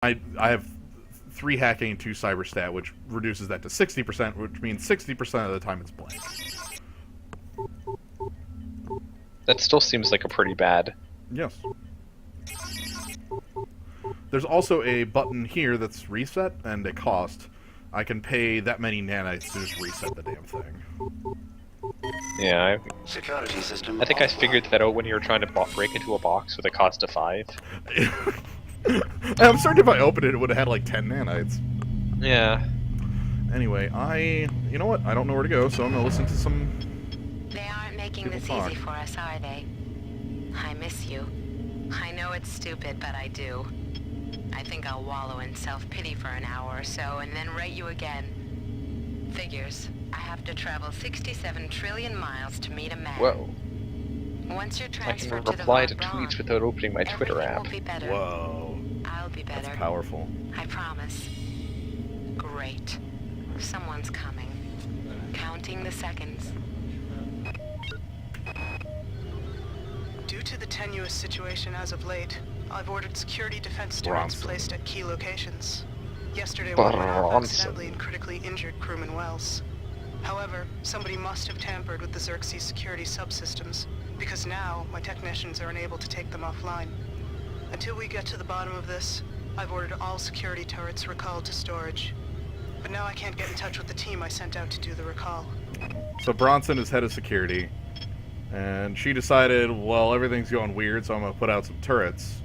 I have 3 hacking and 2 cyber stat, which reduces that to 60%, which means 60% of the time it's blank. That still seems like a pretty bad. Yes. There's also a button here that's reset and a cost. I can pay that many nanites to just reset the damn thing. Yeah, Security system. I think I figured that out when you were trying to break into a box with a cost of 5. I'm certain if I opened it, it would have had like 10 nanites. Yeah. Anyway, you know what? I don't know where to go, so I'm gonna listen to some. They aren't making this talk. easy for us, are they? I miss you. I know it's stupid, but I do. I think I'll wallow in self-pity for an hour or so, and then write you again. Figures. I have to travel 67 trillion miles to meet a man. Whoa. Once you're I can transferred to the reply to Von tweets Braun, without opening my Twitter everything app. will be better. Whoa. I'll be better. That's powerful. I promise. Great. Someone's coming. Counting the seconds. Due to the tenuous situation as of late, I've ordered security defense turrets Bronson. placed at key locations. Yesterday, one went off Bronson. accidentally and critically injured crewman Wells. However, somebody must have tampered with the Xerxes security subsystems, because now my technicians are unable to take them offline. Until we get to the bottom of this, I've ordered all security turrets recalled to storage. But now I can't get in touch with the team I sent out to do the recall. So Bronson is head of security, and she decided, well, everything's going weird, so I'm gonna put out some turrets.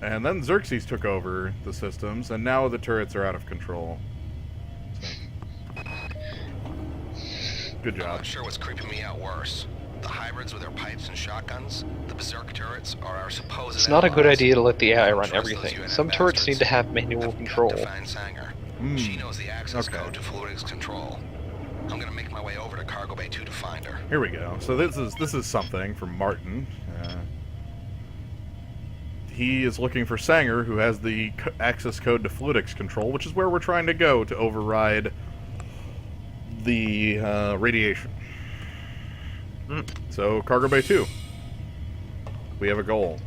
And then Xerxes took over the systems, and now the turrets are out of control. So. Good I'm job. not sure what's creeping me out worse. The hybrids with their pipes and shotguns, the berserk turrets, are our supposed It's not a good allies. idea to let the AI I don't run trust those everything. UN Some turrets bastards. need to have manual I've got control. to find Sanger. She knows the access Okay. code to Fluidics control. I'm gonna make my way over to Cargo Bay 2 to find her. Here we go. So this is something from Martin. He is looking for Sanger, who has the access code to Fluidics control, which is where we're trying to go to override the radiation. So Cargo Bay 2. We have a goal.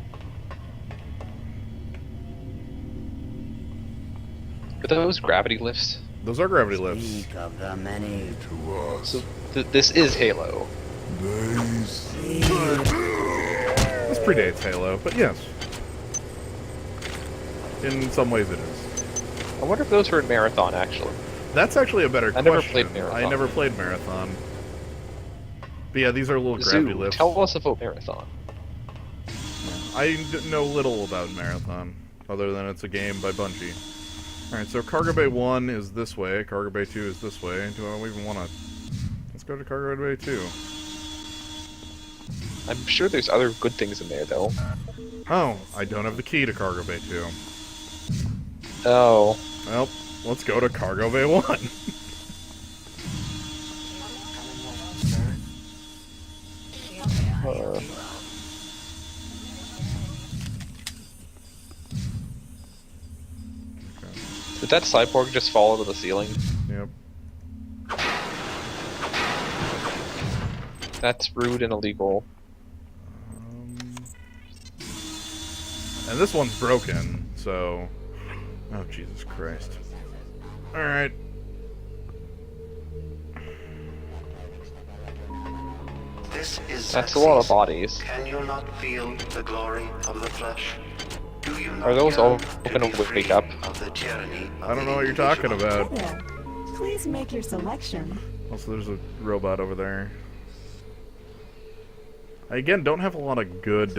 Are those gravity lifts? Those are gravity lifts. Speak of the many to us. So this is Halo. This predates Halo, but yes. In some ways it is. I wonder if those were in Marathon, actually. That's actually a better I question. never played Marathon. I never played Marathon. But yeah, these are little gravity Zoo, lifts. tell us about Marathon. I know little about Marathon, other than it's a game by Bungie. Alright, so Cargo Bay 1 is this way, Cargo Bay 2 is this way. Do I even want to... Let's go to Cargo Bay 2. I'm sure there's other good things in there, though. Oh, I don't have the key to Cargo Bay 2. Oh. Well, let's go to Cargo Bay 1. Did that cyborg just fall into the ceiling? Yep. That's rude and illegal. And this one's broken, so... Oh, Jesus Christ. Alright. This is That's a lot of Xerxes. bodies. Can you not feel the glory of the flesh? Do you not Are those yearn all to gonna be wake free up? of the tyranny of I don't the know what you're talking individual? about. There. Please make your selection. Also, there's a robot over there. I, again, don't have a lot of good,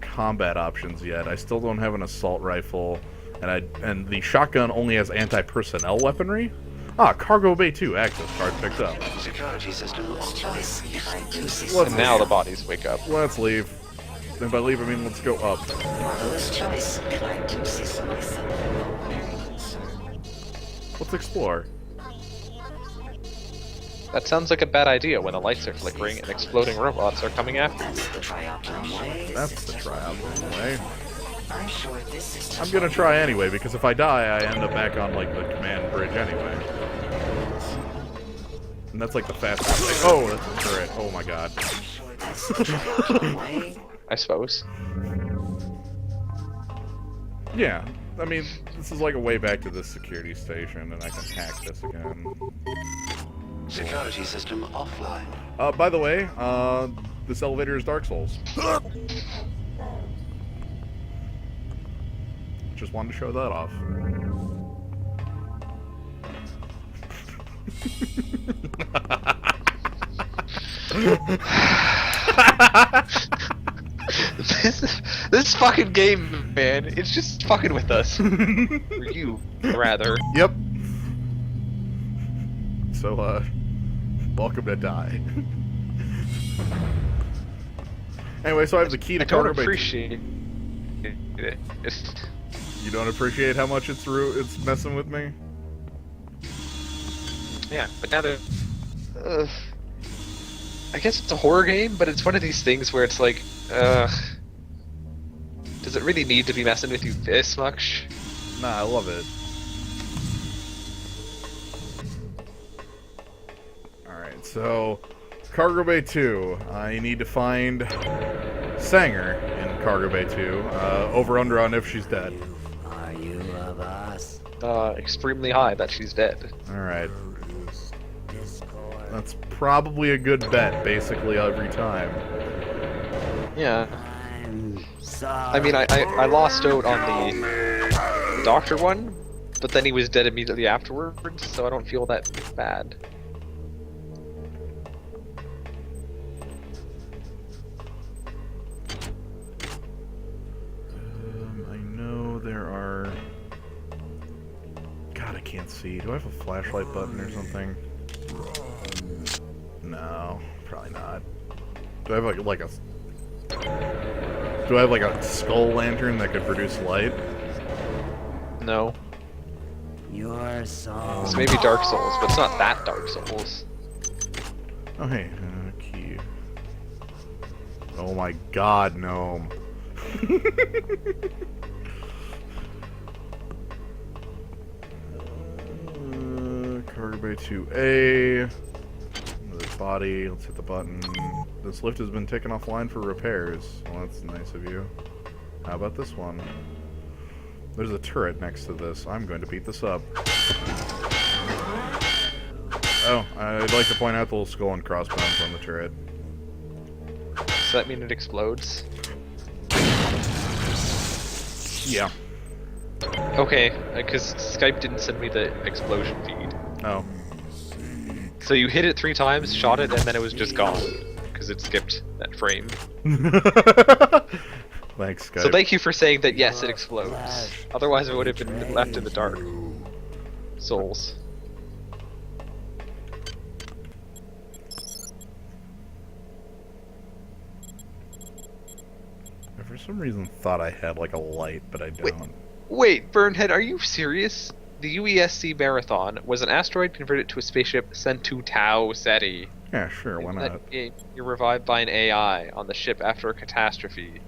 combat options yet. I still don't have an assault rifle, and the shotgun only has anti-personnel weaponry? Ah, Cargo Bay 2 access card picked up. Security system Choice behind you. And now the bodies wake up. Let's leave. And by leave, I mean let's go up. Mother's choice behind you. Let's explore. That sounds like a bad idea when the lights are flickering and exploding robots are coming after you. That's the triathlon way. That's the triathlon way. I'm sure this system. I'm gonna try anyway, because if I die, I end up back on, like, the command bridge anyway. And that's, like, the fastest thing. Oh, that's a turret. Oh my god. I'm sure that's the triathlon way. I suppose. Yeah, I mean, this is like a way back to this security station, and I can hack this again. Security system offline. By the way, this elevator is Dark Souls. Just wanted to show that off. This fucking game, man, it's just fucking with us. Or you, rather. Yep. So, welcome to die. Anyway, so I have the key to I don't cargo bay. appreciate it. You don't appreciate how much it's messing with me? Yeah, but now that... I guess it's a horror game, but it's one of these things where it's like, does it really need to be messing with you this much? Nah, I love it. Alright, so... Cargo Bay 2. I need to find Sanger in Cargo Bay 2. Over-under on if she's dead. Are you of us? Extremely high that she's dead. Alright. That's probably a good bet, basically, every time. Yeah. I'm sorry. I mean, I lost out on the doctor one, but then he was dead immediately afterwards, so I don't feel that bad. I know there are... God, I can't see. Do I have a flashlight button or something? No, probably not. Do I have like a... Do I have like a skull lantern that could produce light? No. Your soul. It's maybe Dark Souls, but it's not that Dark Souls. Oh hey, key. Oh my god, gnome. Cargo Bay 2A. Another body. Let's hit the button. This lift has been taken offline for repairs. Well, that's nice of you. How about this one? There's a turret next to this. I'm going to beat this up. Oh, I'd like to point out the little skull and crossbones on the turret. Does that mean it explodes? Yeah. Okay, because Skype didn't send me the explosion feed. Oh. So you hit it 3 times, shot it, and then it was just gone. Because it skipped that frame. Thanks, Skype. So thank you for saying that yes, it explodes. Otherwise it would have been left in the dark. Souls. I for some reason thought I had like a light, but I don't. Wait, Burnhead, are you serious? The UESC Marathon was an asteroid converted to a spaceship sent to Tau Ceti. Yeah, sure, why In not? that game, you're revived by an AI on the ship after a catastrophe.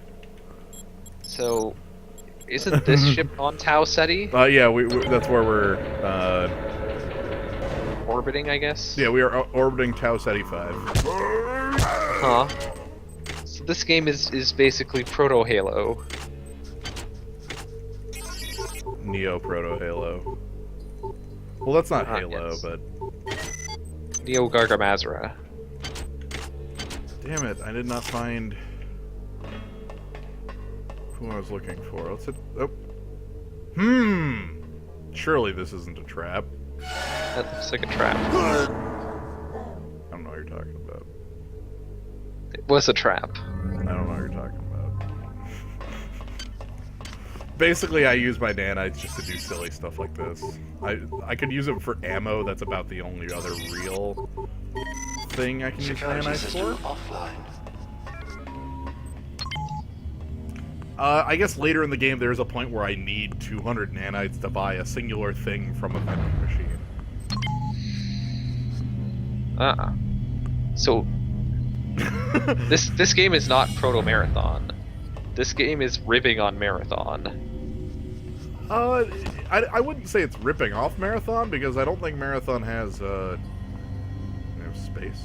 So, isn't this ship on Tau Ceti? Yeah, that's where we're, Orbiting, I guess? yeah, we are orbiting Tau Ceti 5. Huh. So this game is basically Proto-Halo. Neo Proto Halo. Well, that's not Halo, yes. but... Neo Gargamazra. Damn it, I did not find who I was looking for. Let's hit... Oh. Surely this isn't a trap. That looks like a trap. I don't know what you're talking about. It was a trap. I don't know what you're talking about. Basically, I use my nanites just to do silly stuff like this. I could use it for ammo. That's about the only other real thing I can use Security nanites system for. offline. I guess later in the game, there's a point where I need 200 nanites to buy a singular thing from a vending machine. So this game is not Proto Marathon. This game is ribbing on Marathon. I wouldn't say it's ripping off Marathon, because I don't think Marathon has, space.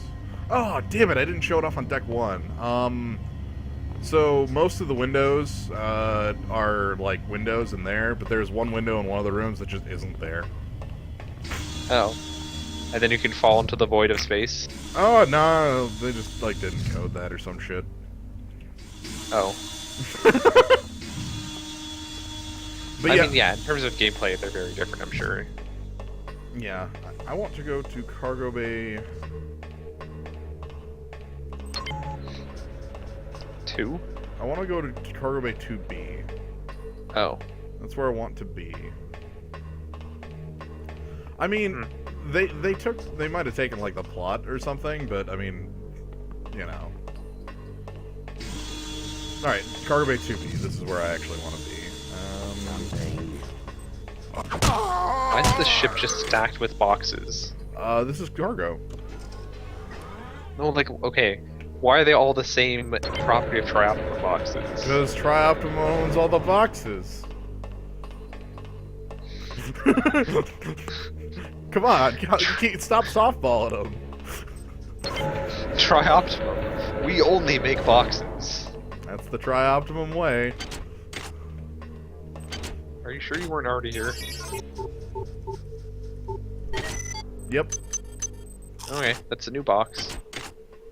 Oh, damn it, I didn't show it off on deck 1. So most of the windows are like windows in there, but there's one window in one of the rooms that just isn't there. Oh. And then you can fall into the void of space. Oh no, they just like didn't code that or some shit. Oh. But I yeah, mean, yeah, in terms of gameplay, they're very different, I'm sure. yeah. I want to go to Cargo Bay 2? I want to go to Cargo Bay 2B. Oh. That's where I want to be. I mean, they might have taken like the plot or something, but I mean, you know. All right, Cargo Bay 2B. This is where I actually want to be. Why is the ship just stacked with boxes? This is cargo. No, like, okay. Why are they all the same property of Trioptima boxes? Because Trioptima owns all the boxes. Come on, stop softballing them. Trioptima. We only make boxes. That's the Trioptimum way. Are you sure you weren't already here? Yep. Okay, that's a new box.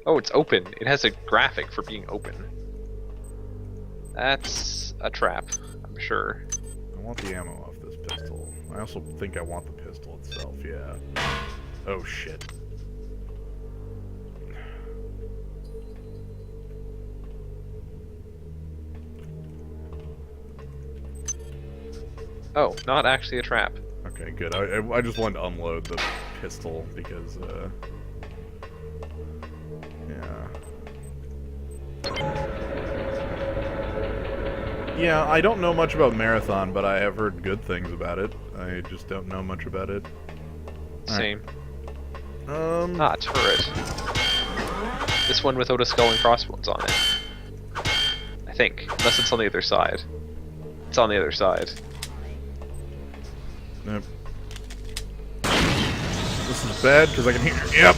Oh, it's open. It has a graphic for being open. That's a trap, I'm sure. I want the ammo off this pistol. I also think I want the pistol itself, yeah. Oh shit. Oh, not actually a trap. Okay, good. I just wanted to unload the pistol because, yeah. Yeah, I don't know much about Marathon, but I have heard good things about it. I just don't know much about it. Same. Alright. Ah, turret. This one without a skull and crossbones on it. I think. Unless it's on the other side. It's on the other side. Yep. This is bad because I can hear. Yep.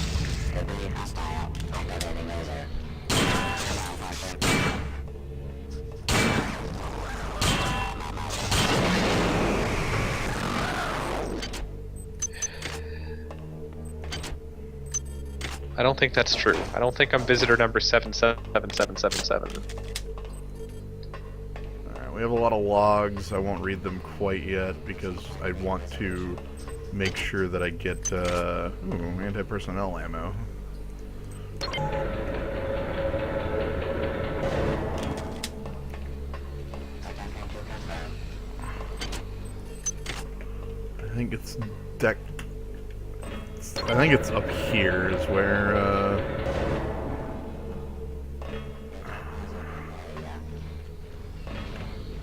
I don't think that's true. I don't think I'm visitor number 77777. Alright, we have a lot of logs. I won't read them quite yet because I want to make sure that I get anti-personnel ammo. I think it's deck. I think it's up here is where,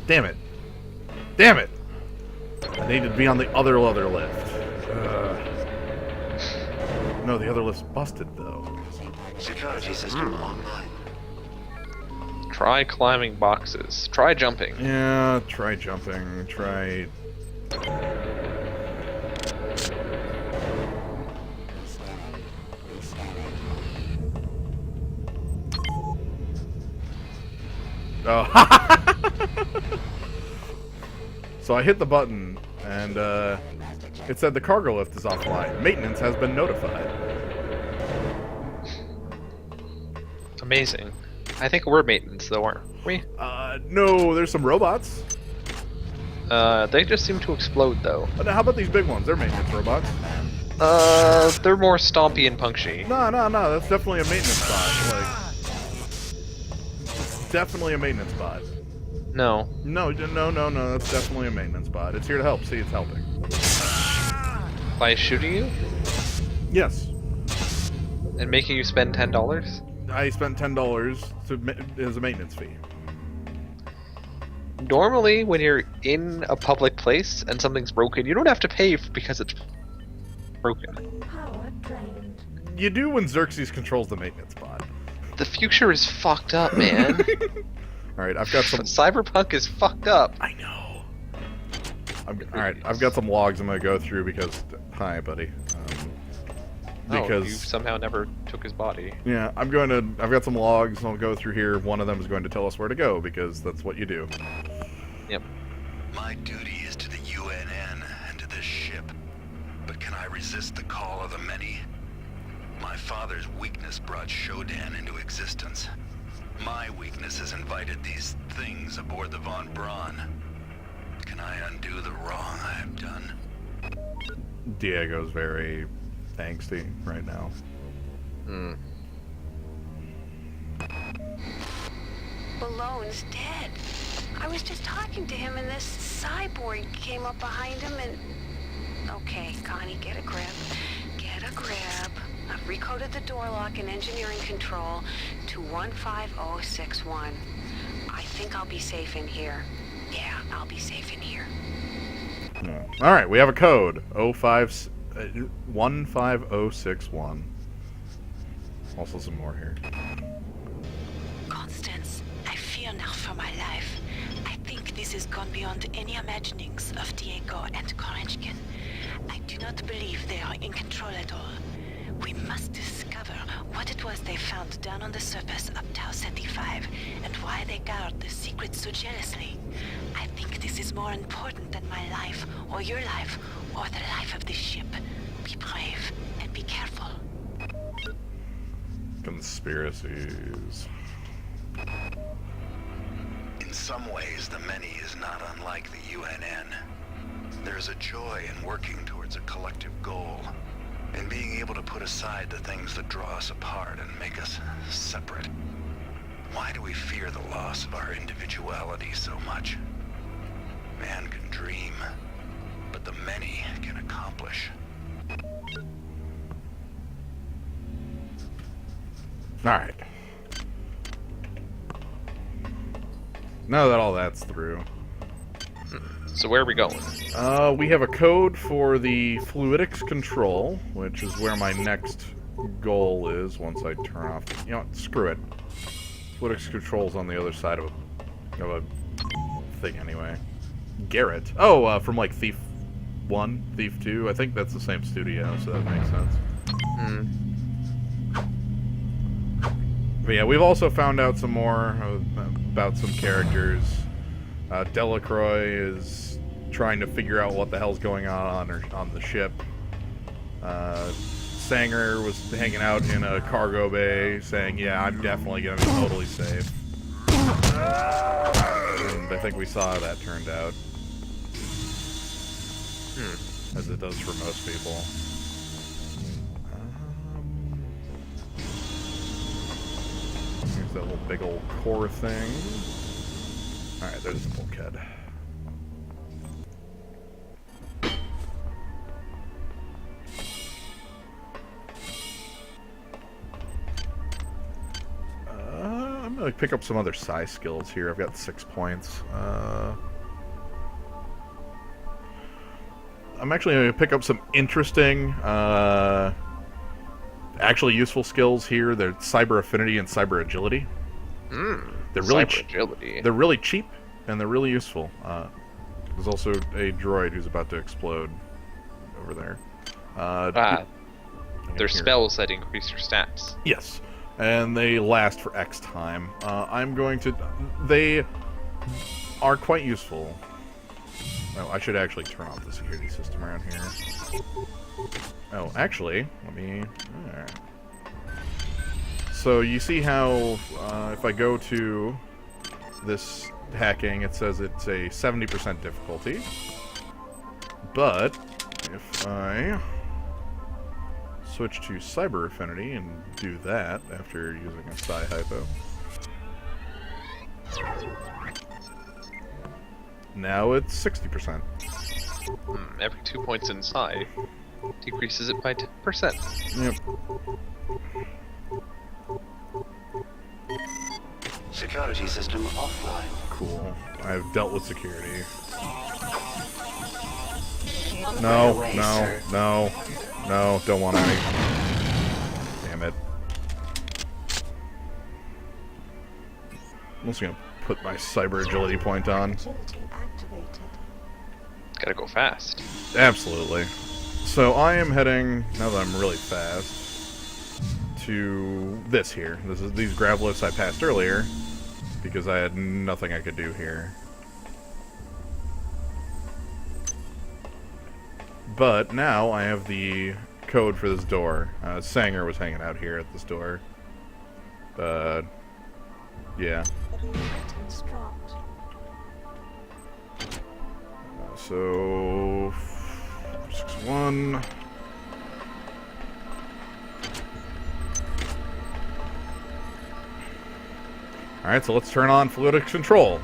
Damn it. Damn it! I need to be on the other lift. No, the other lift's busted, though. Security system online. Try climbing boxes. Try jumping. Yeah, try jumping. Try... Oh. So I hit the button, and it said the cargo lift is offline. Maintenance has been notified. Amazing. I think we're maintenance, though, aren't we? No, there's some robots. They just seem to explode, though. But how about these big ones? They're maintenance robots. They're more stompy and punchy. No, that's definitely a maintenance bot. Like, it's definitely a maintenance bot. No. No, that's definitely a maintenance bot. It's here to help. See, it's helping. By shooting you? Yes. And making you spend $10? I spent $10 as a maintenance fee. Normally, when you're in a public place and something's broken, you don't have to pay because it's broken. Power drained. You do when Xerxes controls the maintenance bot. The future is fucked up, man. Alright, I've got some... Cyberpunk is fucked up. I know. Alright, I've got some logs I'm gonna go through because... Hi, buddy. Because you somehow never took his body. yeah, I've got some logs, and I'll go through here. One of them is going to tell us where to go, because that's what you do. Yep. My duty is to the UNN and to this ship. But can I resist the call of the many? My father's weakness brought Shodan into existence. My weakness has invited these things aboard the Von Braun. Can I undo the wrong I have done? Diego's very angsty right now. Hmm. Malone's dead. I was just talking to him and this cyborg came up behind him and... Okay, Connie, get a grip. Get a grip. I've recoded the door lock and engineering control to 15061. I think I'll be safe in here. Yeah, I'll be safe in here. Yeah. Alright, we have a code. 15061. Also some more here. Constance, I fear now for my life. I think this has gone beyond any imaginings of Diego and Korenchkin. I do not believe they are in control at all. We must discover what it was they found down on the surface of Tau 75 and why they guard the secret so jealously. I think this is more important than my life, or your life, or the life of this ship. Be brave and be careful. Conspiracies. In some ways, the many is not unlike the UNN. There's a joy in working towards a collective goal, in being able to put aside the things that draw us apart and make us separate. Why do we fear the loss of our individuality so much? Man can dream, but the many can accomplish. Alright. Now that all that's through. So where are we going? We have a code for the fluidics control, which is where my next goal is once I turn off... You know what? Screw it. Fluidics control's on the other side of a thing anyway. Garrett. Oh, from like Thief 1, Thief 2. I think that's the same studio, so that makes sense. Hmm. But yeah, we've also found out some more about some characters. Delacroix is trying to figure out what the hell's going on the ship. Sanger was hanging out in a cargo bay saying, yeah, I'm definitely going to be totally safe. And I think we saw how that turned out. As it does for most people. Here's that little big old core thing. Alright, there's the bulkhead. I'm gonna pick up some other psi skills here. I've got 6 points. I'm actually gonna pick up some interesting, actually useful skills here. They're cyber affinity and cyber agility. They're really agility. They're really cheap and they're really useful. There's also a droid who's about to explode over there. They're spells that increase your stats. Yes, and they last for X time. I'm going to... They are quite useful. Oh, I should actually turn off the security system around here. Oh, actually, let me... Alright. So you see how if I go to this hacking, it says it's a 70% difficulty. But if I switch to cyber affinity and do that after using a psi hypo, now it's 60%. Every 2 points in psi decreases it by 10%. Yep. Security system offline. Cool. I've dealt with security. No, no, no, no, don't want any. Damn it. I'm just gonna put my cyber agility point on. Agility activated. Gotta go fast. Absolutely. So I am heading, now that I'm really fast, to this here. This is these grav lifts I passed earlier, because I had nothing I could do here. But now I have the code for this door. Sanger was hanging out here at this door. Yeah. So 6-1. Alright, so let's turn on fluidics control.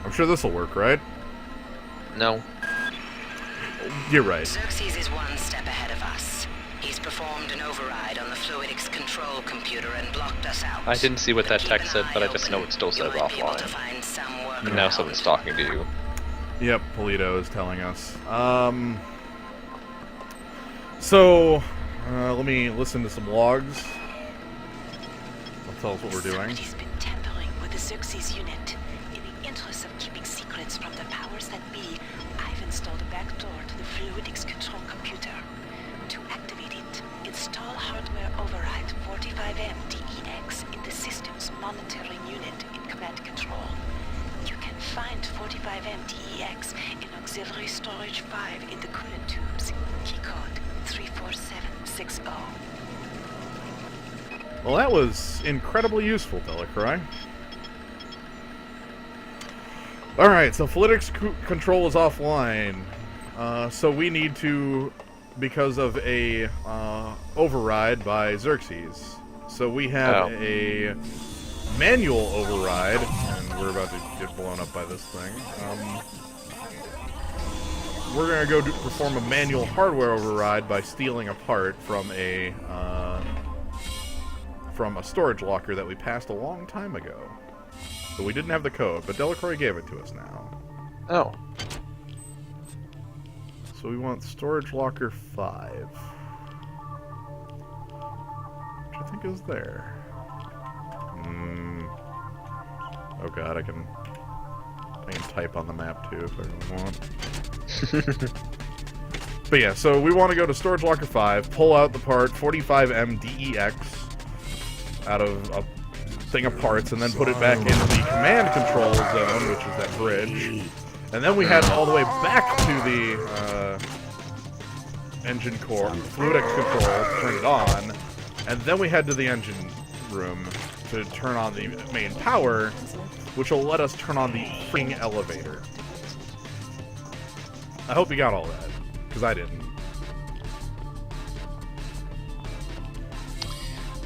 I'm sure this will work, right? No. You're right. Xerxes is one step ahead of us. He's performed an override on the fluidics control computer and blocked us out. I didn't see what that Keep text an said, but I eye just know open. it still You says might be able to offline. find some And now workaround. someone's talking to you. Yep, Polito is telling us. So, let me listen to some logs. They'll tell us what we're doing. Somebody's been tampering with the Xerxes unit. In the interest of keeping secrets from the powers that be, I've installed a backdoor to the fluidics control computer. To activate it, install hardware override 45M DEX in the system's monitoring unit in command control. You can find 45M DEX in auxiliary storage 5 in the coolant tubes. Keycode 34760. Well, that was incredibly useful, Delacroix. Alright, so fluidics control is offline. So we need to, because of a override by Xerxes. So we have a manual override, and we're about to get blown up by this thing. We're gonna go perform a manual hardware override by stealing a part from a storage locker that we passed a long time ago. But we didn't have the code, but Delacroix gave it to us now. Oh. So we want storage locker 5. Which I think is there. Oh god, I can type on the map too if I really want. But yeah, so we want to go to storage locker 5, pull out the part 45M DEX out of a thing of parts, and then put it back into the command control zone, which is that bridge. And then we head all the way back to the engine core, fluidics control, turn it on, and then we head to the engine room to turn on the main power, which will let us turn on the freaking elevator. I hope you got all that, because I didn't.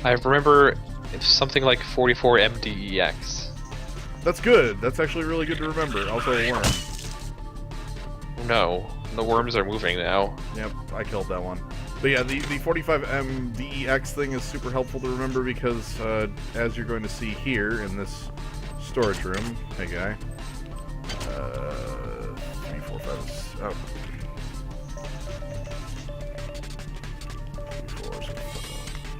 I remember it's something like 44 MDEX. That's good. That's actually really good to remember. Also a worm. No, the worms are moving now. Yep, I killed that one. But yeah, the 45M DEX thing is super helpful to remember because, as you're going to see here in this storage room, hey guy, 3, 4, 5, oh. 3, 4, 6, 7.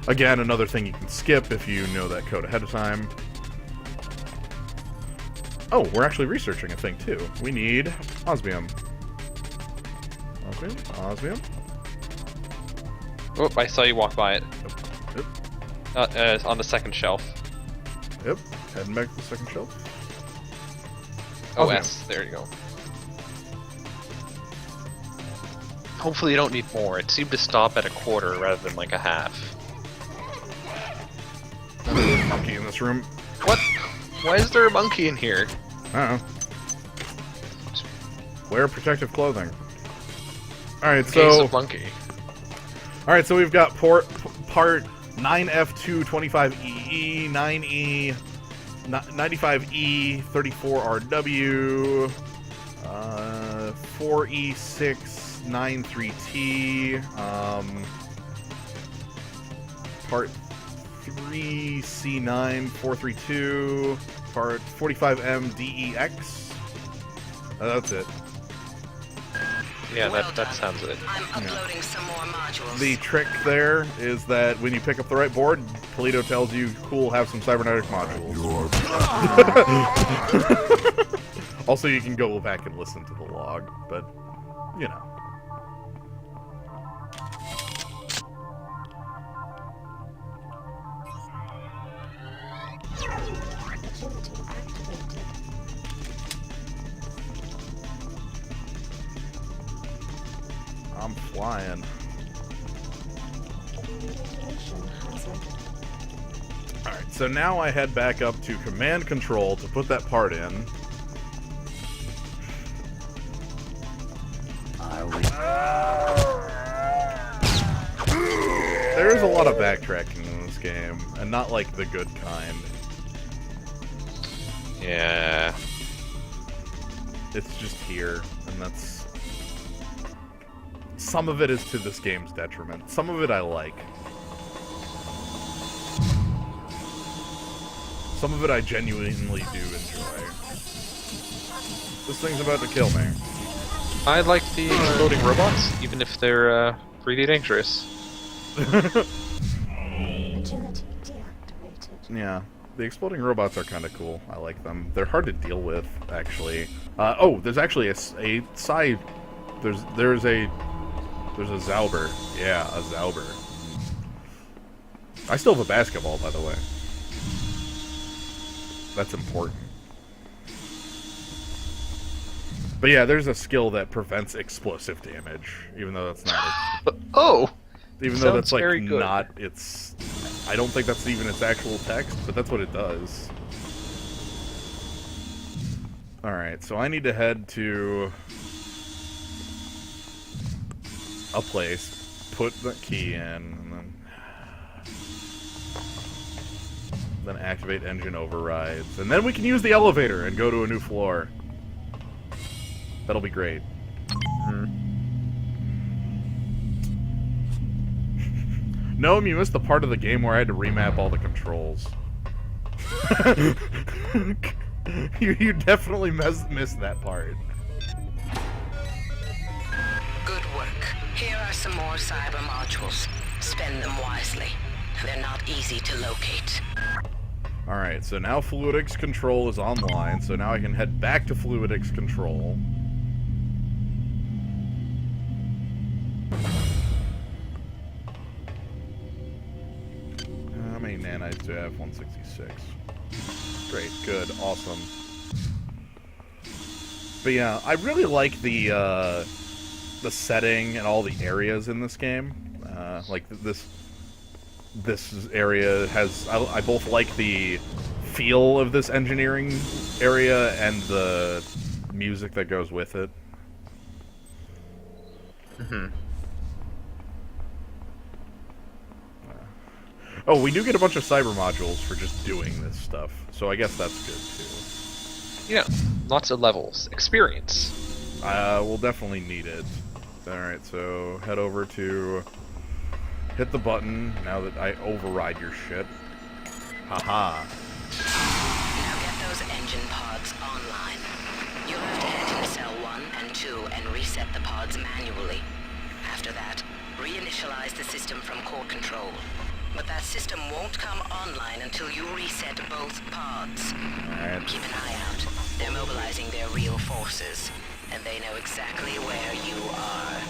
Again, another thing you can skip if you know that code ahead of time. Oh, we're actually researching a thing too. We need osmium. Osmium. Oh, I saw you walk by it. Yep. It's on the second shelf. Yep. Heading back to the second shelf. Oh, Okay. S. There you go. Hopefully you don't need more. It seemed to stop at a quarter rather than like a half. There's a monkey in this room. What? Why is there a monkey in here? I don't know. Wear protective clothing. Alright, Case so... of monkey. Alright, so we've got part 9F225EE, 9E, 95E, 34RW, 4E693T, part 3C9432, part 45MDEX. That's it. Yeah, Well that done. sounds it. I'm uploading some more modules. The trick there is that when you pick up the right board, Polito tells you, cool, have some cybernetic modules. Also, you can go back and listen to the log, but, you know. I'm flying. Alright, so now I head back up to command control to put that part in. There's a lot of backtracking in this game, and not like the good kind. Yeah. It's just here, and that's... Some of it is to this game's detriment. Some of it I like. Some of it I genuinely do enjoy. This thing's about to kill me. I like the exploding robots, even if they're pretty dangerous. Yeah, the exploding robots are kind of cool. I like them. They're hard to deal with, actually. Oh, there's actually a side. There's a Zauber. Yeah, a Zauber. I still have a basketball, by the way. That's important. But yeah, there's a skill that prevents explosive damage, even though that's not. Oh. Even though that's like very good. not its. I don't think that's even its actual text, but that's what it does. Alright, so I need to head to a place, put the key in, and then activate engine overrides. And then we can use the elevator and go to a new floor. That'll be great. Noam, you missed the part of the game where I had to remap all the controls. you definitely missed that part. Good work. Here are some more cyber modules. Spend them wisely. They're not easy to locate. Alright, so now Fluidics Control is online, so now I can head back to Fluidics Control. How many nanites do I have? 166. Great, good, awesome. But yeah, I really like the setting and all the areas in this game. Like this area has... I both like the feel of this engineering area and the music that goes with it. Oh, we do get a bunch of cyber modules for just doing this stuff, so I guess that's good too. Yeah, lots of levels. Experience. We'll definitely need it. Alright, so head over to... Hit the button now that I override your shit. Haha. Now get those engine pods online. You'll have to head into cell 1 and 2 and reset the pods manually. After that, reinitialize the system from core control. But that system won't come online until you reset both pods. Alright. Keep an eye out. They're mobilizing their real forces, and they know exactly where you are.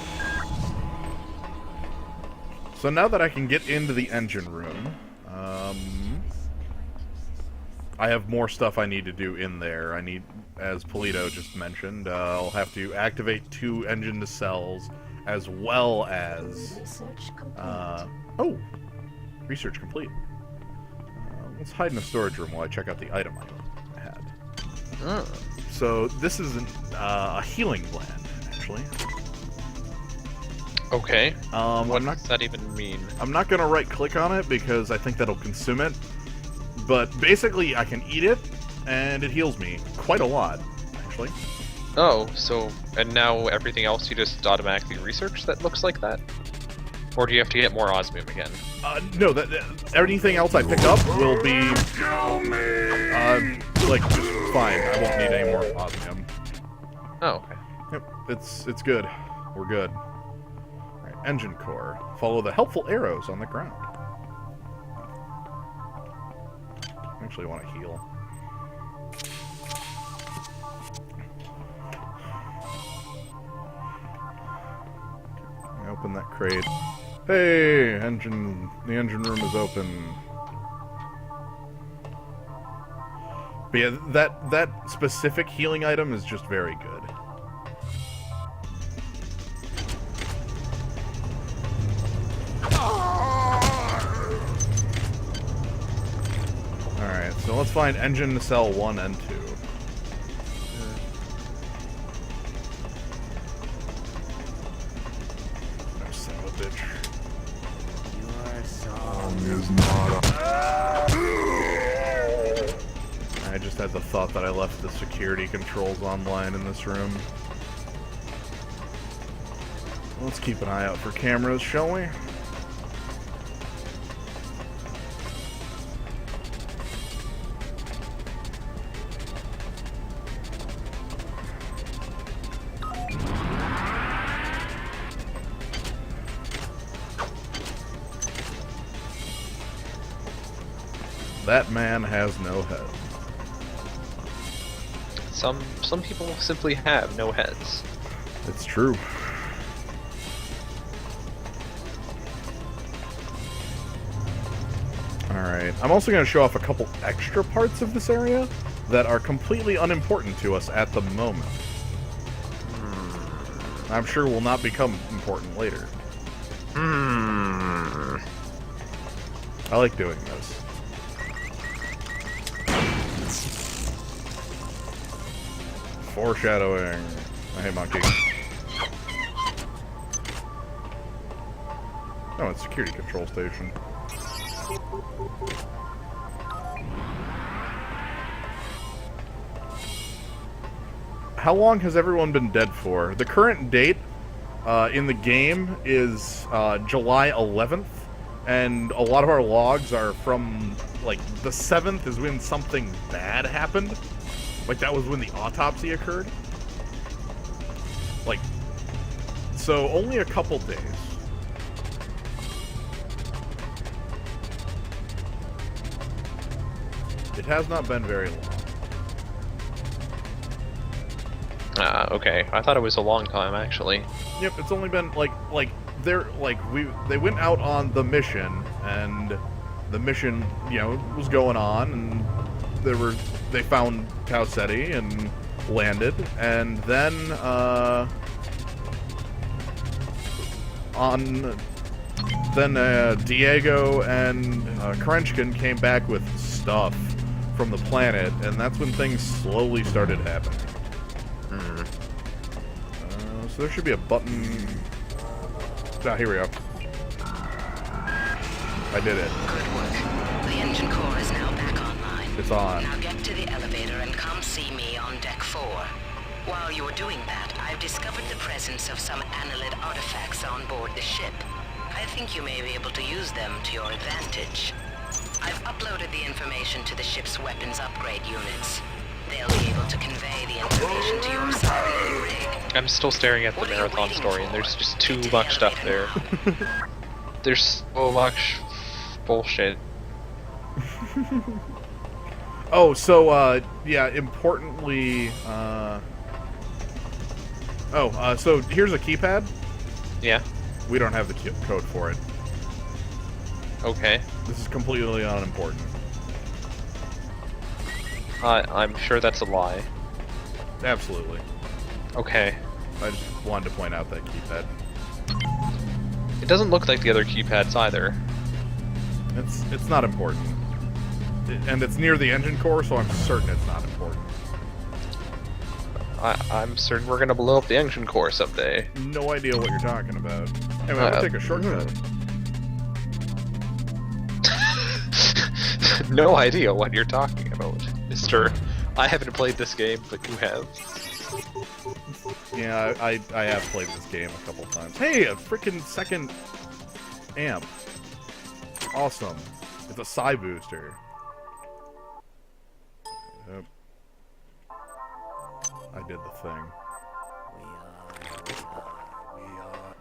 So now that I can get into the engine room, I have more stuff I need to do in there. I need, as Polito just mentioned, I'll have to activate 2 engine nacelles, as well as... oh! Research complete. Let's hide in the storage room while I check out the item I had. So this is a healing gland, actually. Okay. What does that even mean? I'm not gonna right-click on it because I think that'll consume it. But basically, I can eat it, and it heals me quite a lot, actually. Oh, so and now everything else you just automatically research that looks like that? Or do you have to get more osmium again? No, everything else I pick up will be, like, just fine. I won't need any more osmium. Oh, okay. Yep, it's good. We're good. Alright, engine core. Follow the helpful arrows on the ground. I actually want to heal. I open that crate. Hey, the engine room is open. But yeah, that specific healing item is just very good. Alright, so let's find engine cell 1 and 2. Oh, son of a bitch. I just had the thought that I left the security controls online in this room. Let's keep an eye out for cameras, shall we? That man has no head. Some people simply have no heads. It's true. Alright, I'm also going to show off a couple extra parts of this area that are completely unimportant to us at the moment. I'm sure will not become important later. I like doing this. Foreshadowing. Hey, monkey. Oh, it's security control station. How long has everyone been dead for? The current date in the game is July 11th, and a lot of our logs are from, like, the 7th is when something bad happened. Like, that was when the autopsy occurred. Like, so only a couple days. It has not been very long. Okay. I thought it was a long time, actually. Yep, it's only been, they went out on the mission, and the mission, you know, was going on, and they found Tau Ceti and landed, and then, Diego and Korenchkin came back with stuff from the planet, and that's when things slowly started happening. So there should be a button. Ah, here we go. I did it. Good work. The engine core is now back online. It's on. Now get to the elevator and come see me on deck 4. While you're doing that, I've discovered the presence of some analyte artifacts on board the ship. I think you may be able to use them to your advantage. I've uploaded the information to the ship's weapons upgrade units. They'll be able to convey the information to your cybernetic rig. I'm still staring at the marathon story, and there's just too much stuff there. There's so much bullshit. Oh, so, yeah, importantly, so here's a keypad. Yeah. We don't have the code for it. Okay. This is completely unimportant. I'm sure that's a lie. Absolutely. Okay. I just wanted to point out that keypad. It doesn't look like the other keypads either. It's not important. And it's near the engine core, so I'm certain it's not important. I'm certain we're gonna blow up the engine core someday. No idea what you're talking about. Anyway, I'm gonna take a shortcut. No idea what you're talking about, Mr. I haven't played this game, but you have. Yeah, I have played this game a couple times. Hey, a freaking second amp. Awesome. It's a psi booster. Yep. I did the thing.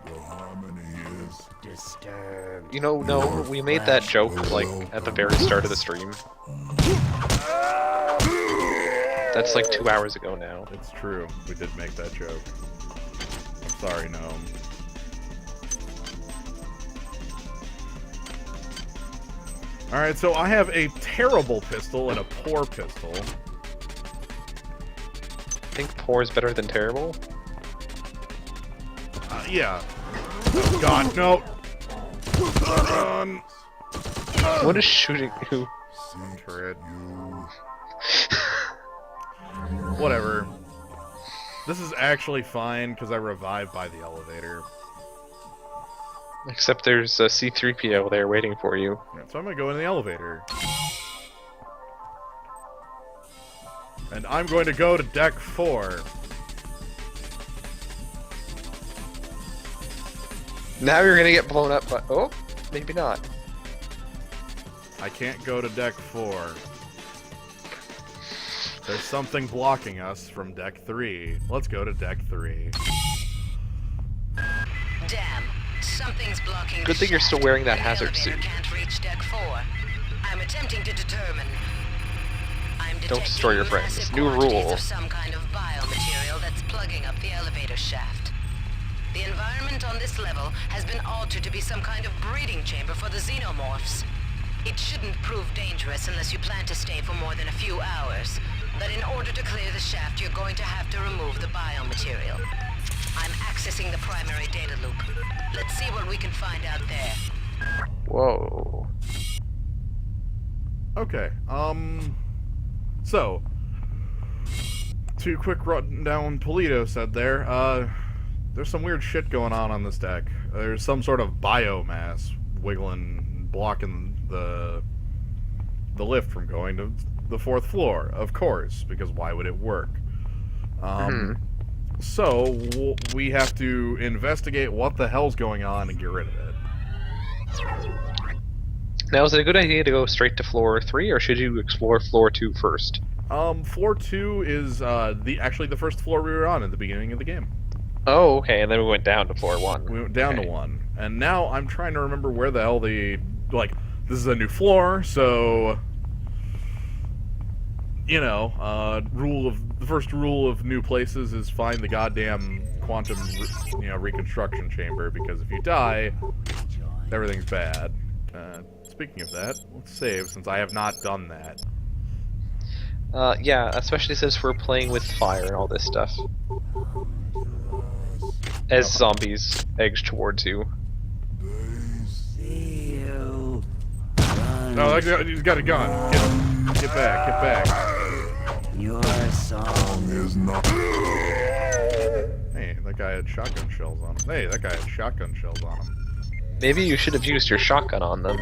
The harmony is disturbed. You know, no, we made that joke, like, at the very start of the stream. That's like 2 hours ago now. It's true. We did make that joke. I'm sorry, Gnome. Alright, so I have a terrible pistol and a poor pistol. I think poor is better than terrible. Yeah. Oh, God, no. Run! What is shooting you? Turret. Whatever. This is actually fine because I revived by the elevator. Except there's a C-3PO there waiting for you. Yeah, so I'm gonna go in the elevator. And I'm going to go to deck 4. Now you're gonna get blown up by... Oh, maybe not. I can't go to deck 4. There's something blocking us from deck 3. Let's go to deck 3. Damn. Something's blocking. Good thing you're still wearing that hazard suit. Can't reach deck 4. I'm attempting to determine. Don't destroy your friends. New rule. Of some kind of biomaterial that's plugging up the elevator shaft. The environment on this level has been altered to be some kind of breeding chamber for the xenomorphs. It shouldn't prove dangerous unless you plan to stay for more than a few hours. But in order to clear the shaft, you're going to have to remove the biomaterial. I'm accessing the primary data loop. Let's see what we can find out there. Whoa. Okay, so, to quick rundown Polito said there, there's some weird shit going on this deck. There's some sort of biomass wiggling, blocking the lift from going to the 4th floor, of course, because why would it work? So, we have to investigate what the hell's going on and get rid of it. Now, is it a good idea to go straight to floor 3, or should you explore floor 2 first? Floor 2 is actually the first floor we were on at the beginning of the game. Oh, okay, and then we went down to floor 1. We went down to 1. And now I'm trying to remember where the hell this is a new floor, so... You know, the first rule of new places is find the goddamn quantum, reconstruction chamber, because if you die, everything's bad. Speaking of that, let's save, since I have not done that. Yeah, especially since we're playing with fire and all this stuff. As zombies edge towards you. See you. No, he's got a gun. Get back, get back. Your song is not. Hey, that guy had shotgun shells on him. Hey, that guy had shotgun shells on him. Maybe you should have used your shotgun on them.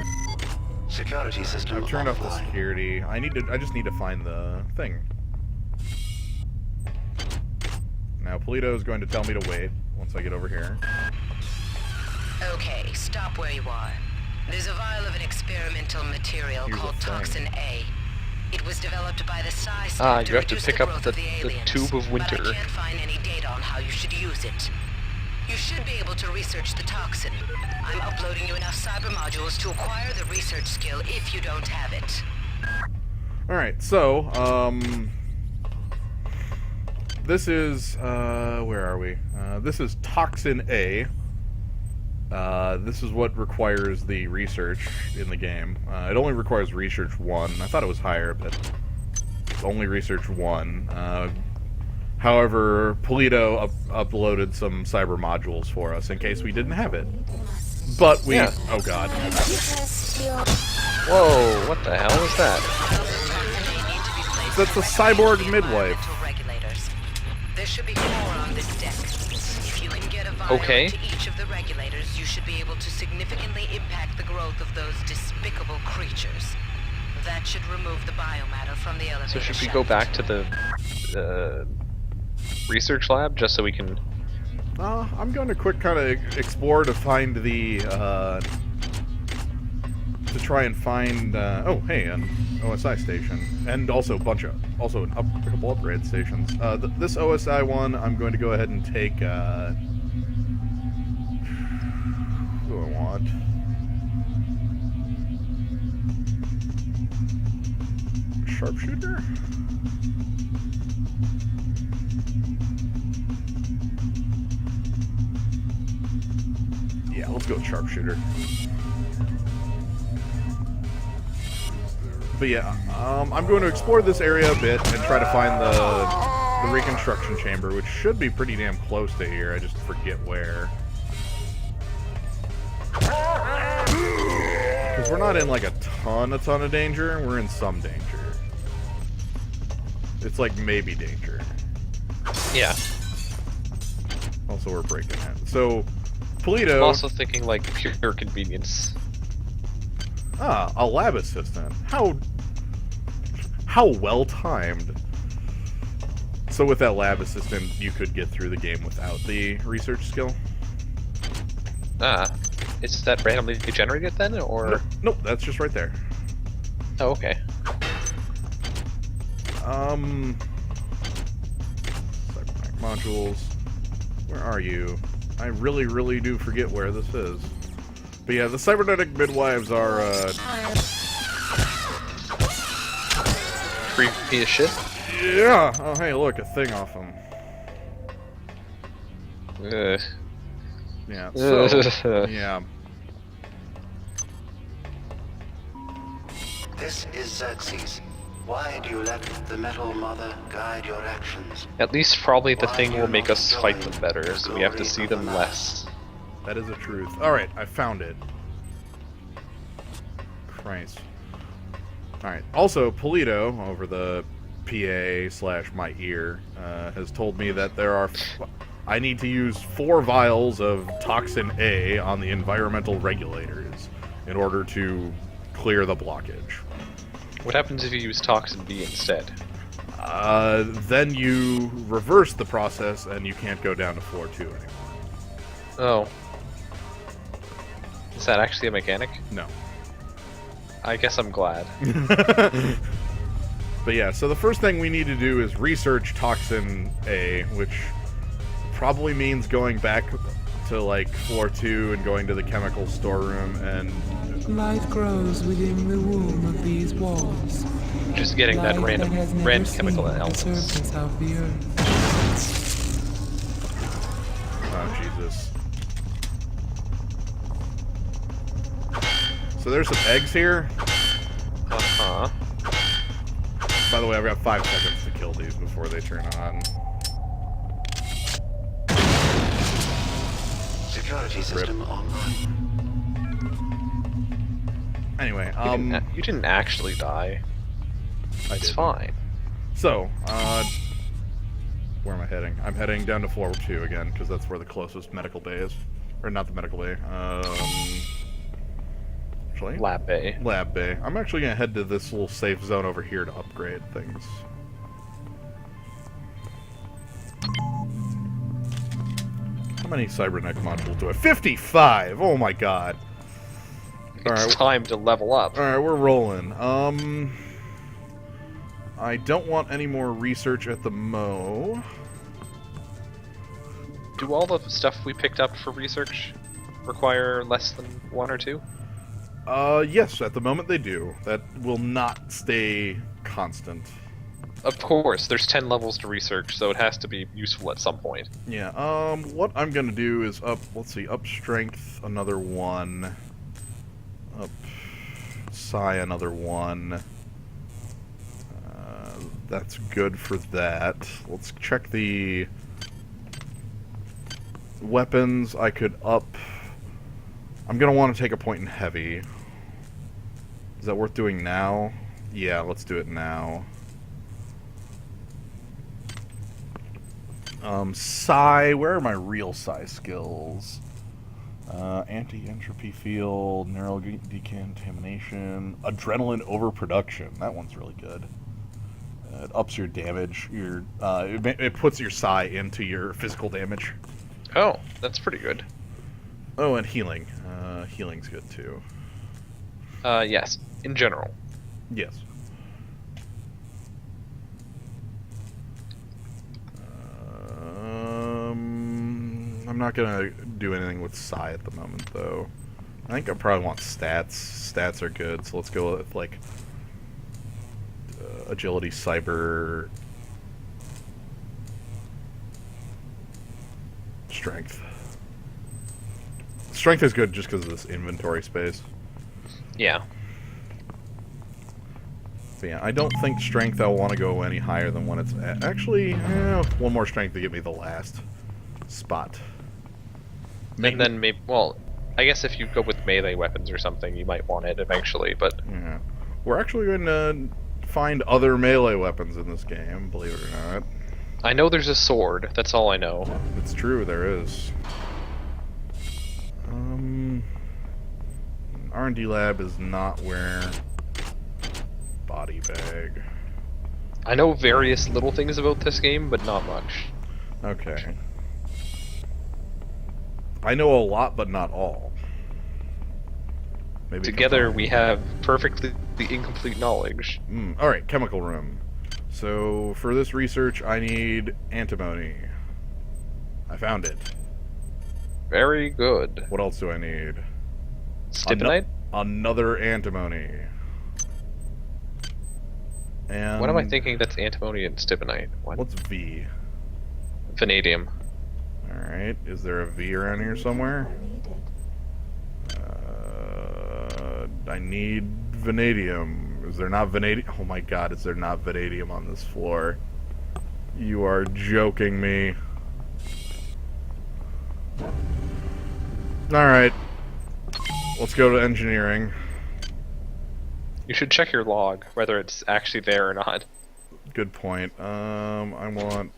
Security system I've turned off the offline. security. I just need to find the thing. Now Polito is going to tell me to wait once I get over here. Okay, stop where you are. There's a vial of an experimental material Here's called the thing. Toxin A. It was developed by the Psi You Stack have to reduce pick the up growth the of aliens, tube of winter. But I can't find any data on how you should use it. You should be able to research the toxin. I'm uploading you enough cyber modules to acquire the research skill if you don't have it. Alright, so, this is, where are we? This is Toxin A. This is what requires the research in the game. It only requires research 1. I thought it was higher, but only research 1. However, Polito uploaded some cyber modules for us in case we didn't have it. But we... Yeah. Oh god. Whoa, what the hell was that? That's a cyborg midwife. Regulators. There should be 4 on this deck. If you can get a vial Okay. to each of the regulators, you should be able to significantly impact the growth of those despicable creatures. That should remove the biomatter from the elevator. So should we shaft. go back to the research lab just so we can... I'm going to quick kind of explore to find the, to try and find, oh, hey, an OSI station. And also a couple upgrade stations. This OSI one, I'm going to go ahead and take, who do I want? Sharpshooter? Yeah, let's go with sharpshooter. But yeah, I'm going to explore this area a bit and try to find the reconstruction chamber, which should be pretty damn close to here. I just forget where. Because we're not in like a ton of danger. We're in some danger. It's like maybe danger. Yeah. Also, we're breaking it. So, Polito... I'm also thinking like pure convenience. Ah, a lab assistant. How well timed. So with that lab assistant, you could get through the game without the research skill? Ah. Is that randomly generated then, or...? Nope, that's just right there. Oh, okay. Cybernetic modules. Where are you? I really do forget where this is. But yeah, the cybernetic midwives are, Creepy as shit? yeah! Oh, hey, look, a thing off them. Ugh. Yeah, so, yeah. This is Xerxes. Why do you let the Metal Mother guide your actions? At least probably the thing will make us fight them better, so we have to see them less. That is the truth. Alright, I found it. Christ. Alright, also, Polito, over the PA/my ear, has told me that there are... I need to use 4 vials of Toxin A on the environmental regulators in order to clear the blockage. What happens if you use Toxin B instead? Then you reverse the process and you can't go down to floor 2 anymore. Oh. Is that actually a mechanic? No. I guess I'm glad. But yeah, so the first thing we need to do is research Toxin A, which probably means going back to like floor 2 and going to the chemical storeroom and... Life grows within the womb of these walls. Just getting that Life random has never chemical seen the elements. surface of the earth. Oh, Jesus. So there's some eggs here. Uh-huh. By the way, I've got 5 seconds to kill these before they turn on. Security system online. Anyway, You didn't actually die. It's didn't. fine. So, where am I heading? I'm heading down to floor 2 again, because that's where the closest medical bay is. Or not the medical bay, actually? Lab bay. Lab bay. I'm actually gonna head to this little safe zone over here to upgrade things. How many cybernetic modules do I have? 55! Oh my god. It's time to level up. Alright, we're rolling. I don't want any more research at the Mo. Do all the stuff we picked up for research require less than 1 or 2? Yes, at the moment they do. That will not stay constant. Of course, there's 10 levels to research, so it has to be useful at some point. Yeah, what I'm gonna do is up strength another 1. Up psi another 1. That's good for that. Let's check the weapons. I could up... I'm gonna want to take a point in heavy. Is that worth doing now? Yeah, let's do it now. Psi, where are my real psi skills? Anti-entropy field, neural decontamination, adrenaline overproduction. That one's really good. It ups your damage. It puts your psi into your physical damage. Oh, that's pretty good. Oh, and healing. Healing's good too. Yes, in general. Yes. I'm not gonna do anything with psi at the moment, though. I think I probably want stats. Stats are good, so let's go with like agility, cyber, strength. Strength is good just because of this inventory space. Yeah. But yeah, I don't think strength I'll want to go any higher than when it's at. Actually, one more strength to give me the last spot. And then maybe, well, I guess if you go with melee weapons or something, you might want it eventually, but... Yeah. We're actually going to find other melee weapons in this game, believe it or not. I know there's a sword, that's all I know. It's true, there is. R&D lab is not where... Body bag. I know various little things about this game, but not much. Okay. I know a lot, but not all. Maybe Together we have perfectly incomplete knowledge. Alright, chemical room. So, for this research, I need antimony. I found it. Very good. What else do I need? Stibnite? Another antimony. And What am I thinking that's antimony and stibnite? What's V? Vanadium. Alright, is there a V around here somewhere? I need vanadium. Is there not vanadium? Oh my god, is there not vanadium on this floor? You are joking me. Alright. Let's go to engineering. You should check your log, whether it's actually there or not. Good point. I want...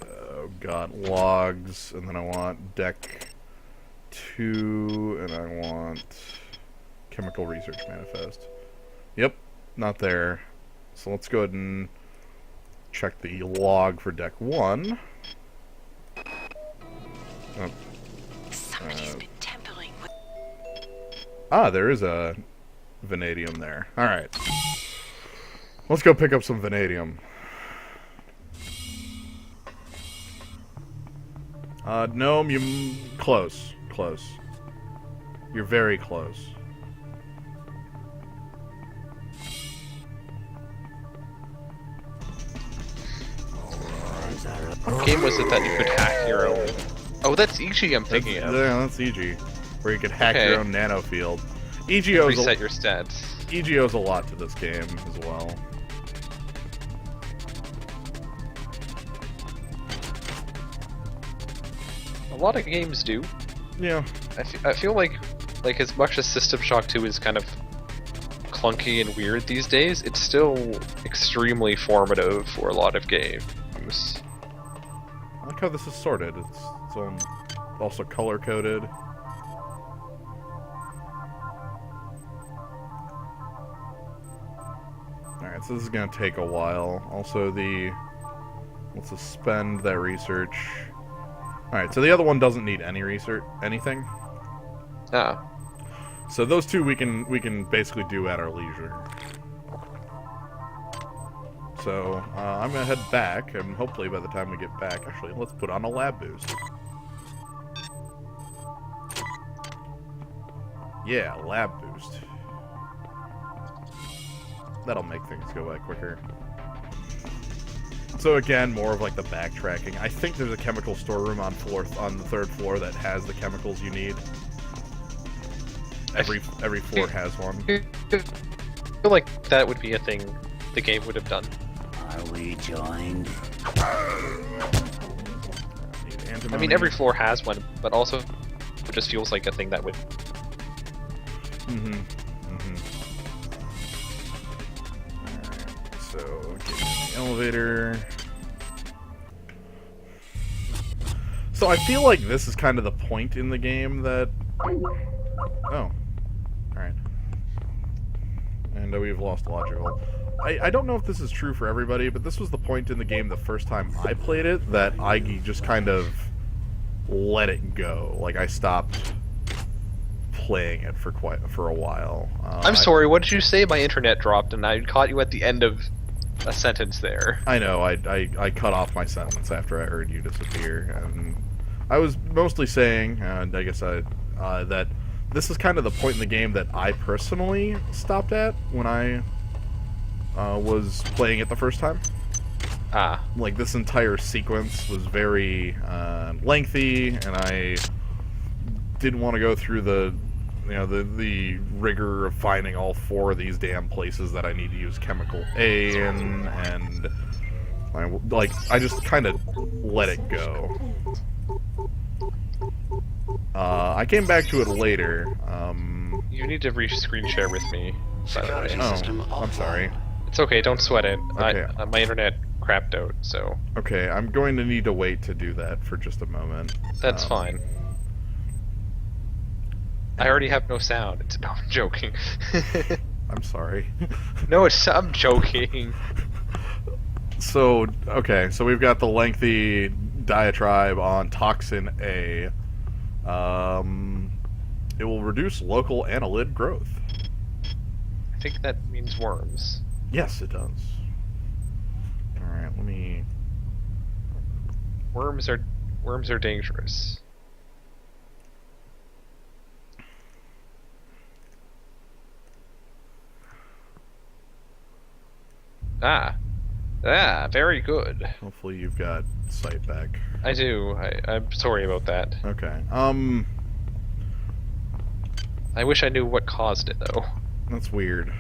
Oh god, logs, and then I want deck 2, and I want chemical research manifest. Yep, not there. So let's go ahead and check the log for deck 1. Oh. Somebody's been tampering with... Ah, there is a vanadium there. Alright. Let's go pick up some vanadium. Gnome, you... Close. Close. You're very close. What game was it that you could hack your own... Oh, that's EG I'm thinking of. Yeah, that's EG. Where you could hack your own nanofield. EGO's reset your stats. EGO's a lot to this game as well. A lot of games do. Yeah. I feel like as much as System Shock 2 is kind of clunky and weird these days, it's still extremely formative for a lot of games. I like how this is sorted. It's also color-coded. Alright, so this is gonna take a while. Also let's suspend that research. Alright, so the other one doesn't need any anything. Ah. So those two we can basically do at our leisure. So, I'm gonna head back, and hopefully by the time we get back, actually, let's put on a lab boost. Yeah, lab boost. That'll make things go by quicker. So again, more of like the backtracking. I think there's a chemical storeroom on the third floor that has the chemicals you need. Every floor has one. I feel like that would be a thing the game would have done. Are we joined? I mean, every floor has one, but also it just feels like a thing that would... Alright, so get in the elevator. So I feel like this is kind of the point in the game that... Oh. Alright. And we've lost logical. I don't know if this is true for everybody, but this was the point in the game the first time I played it that I just kind of let it go. Like, I stopped playing it for a while. I'm sorry, what did you say? My internet dropped and I caught you at the end of a sentence there. I know, I cut off my sentence after I heard you disappear. And I was mostly saying, and I guess that this is kind of the point in the game that I personally stopped at when I was playing it the first time. Ah. Like, this entire sequence was very lengthy, and I didn't want to go through the rigor of finding all 4 of these damn places that I need to use chemical A in, and I just kind of let it go. I came back to it later. You need to screen share with me, by the way. Oh, I'm sorry. It's okay, don't sweat it. Okay. My internet crapped out, so... Okay, I'm going to need to wait to do that for just a moment. That's fine. I already have no sound. No, I'm joking. I'm sorry. No, I'm joking. So, okay, so we've got the lengthy diatribe on Toxin A. It will reduce local annelid growth. I think that means worms. Yes, it does. Alright, let me... Worms are dangerous. Ah, very good. Hopefully you've got sight back. I do. I'm sorry about that. Okay. I wish I knew what caused it, though. That's weird.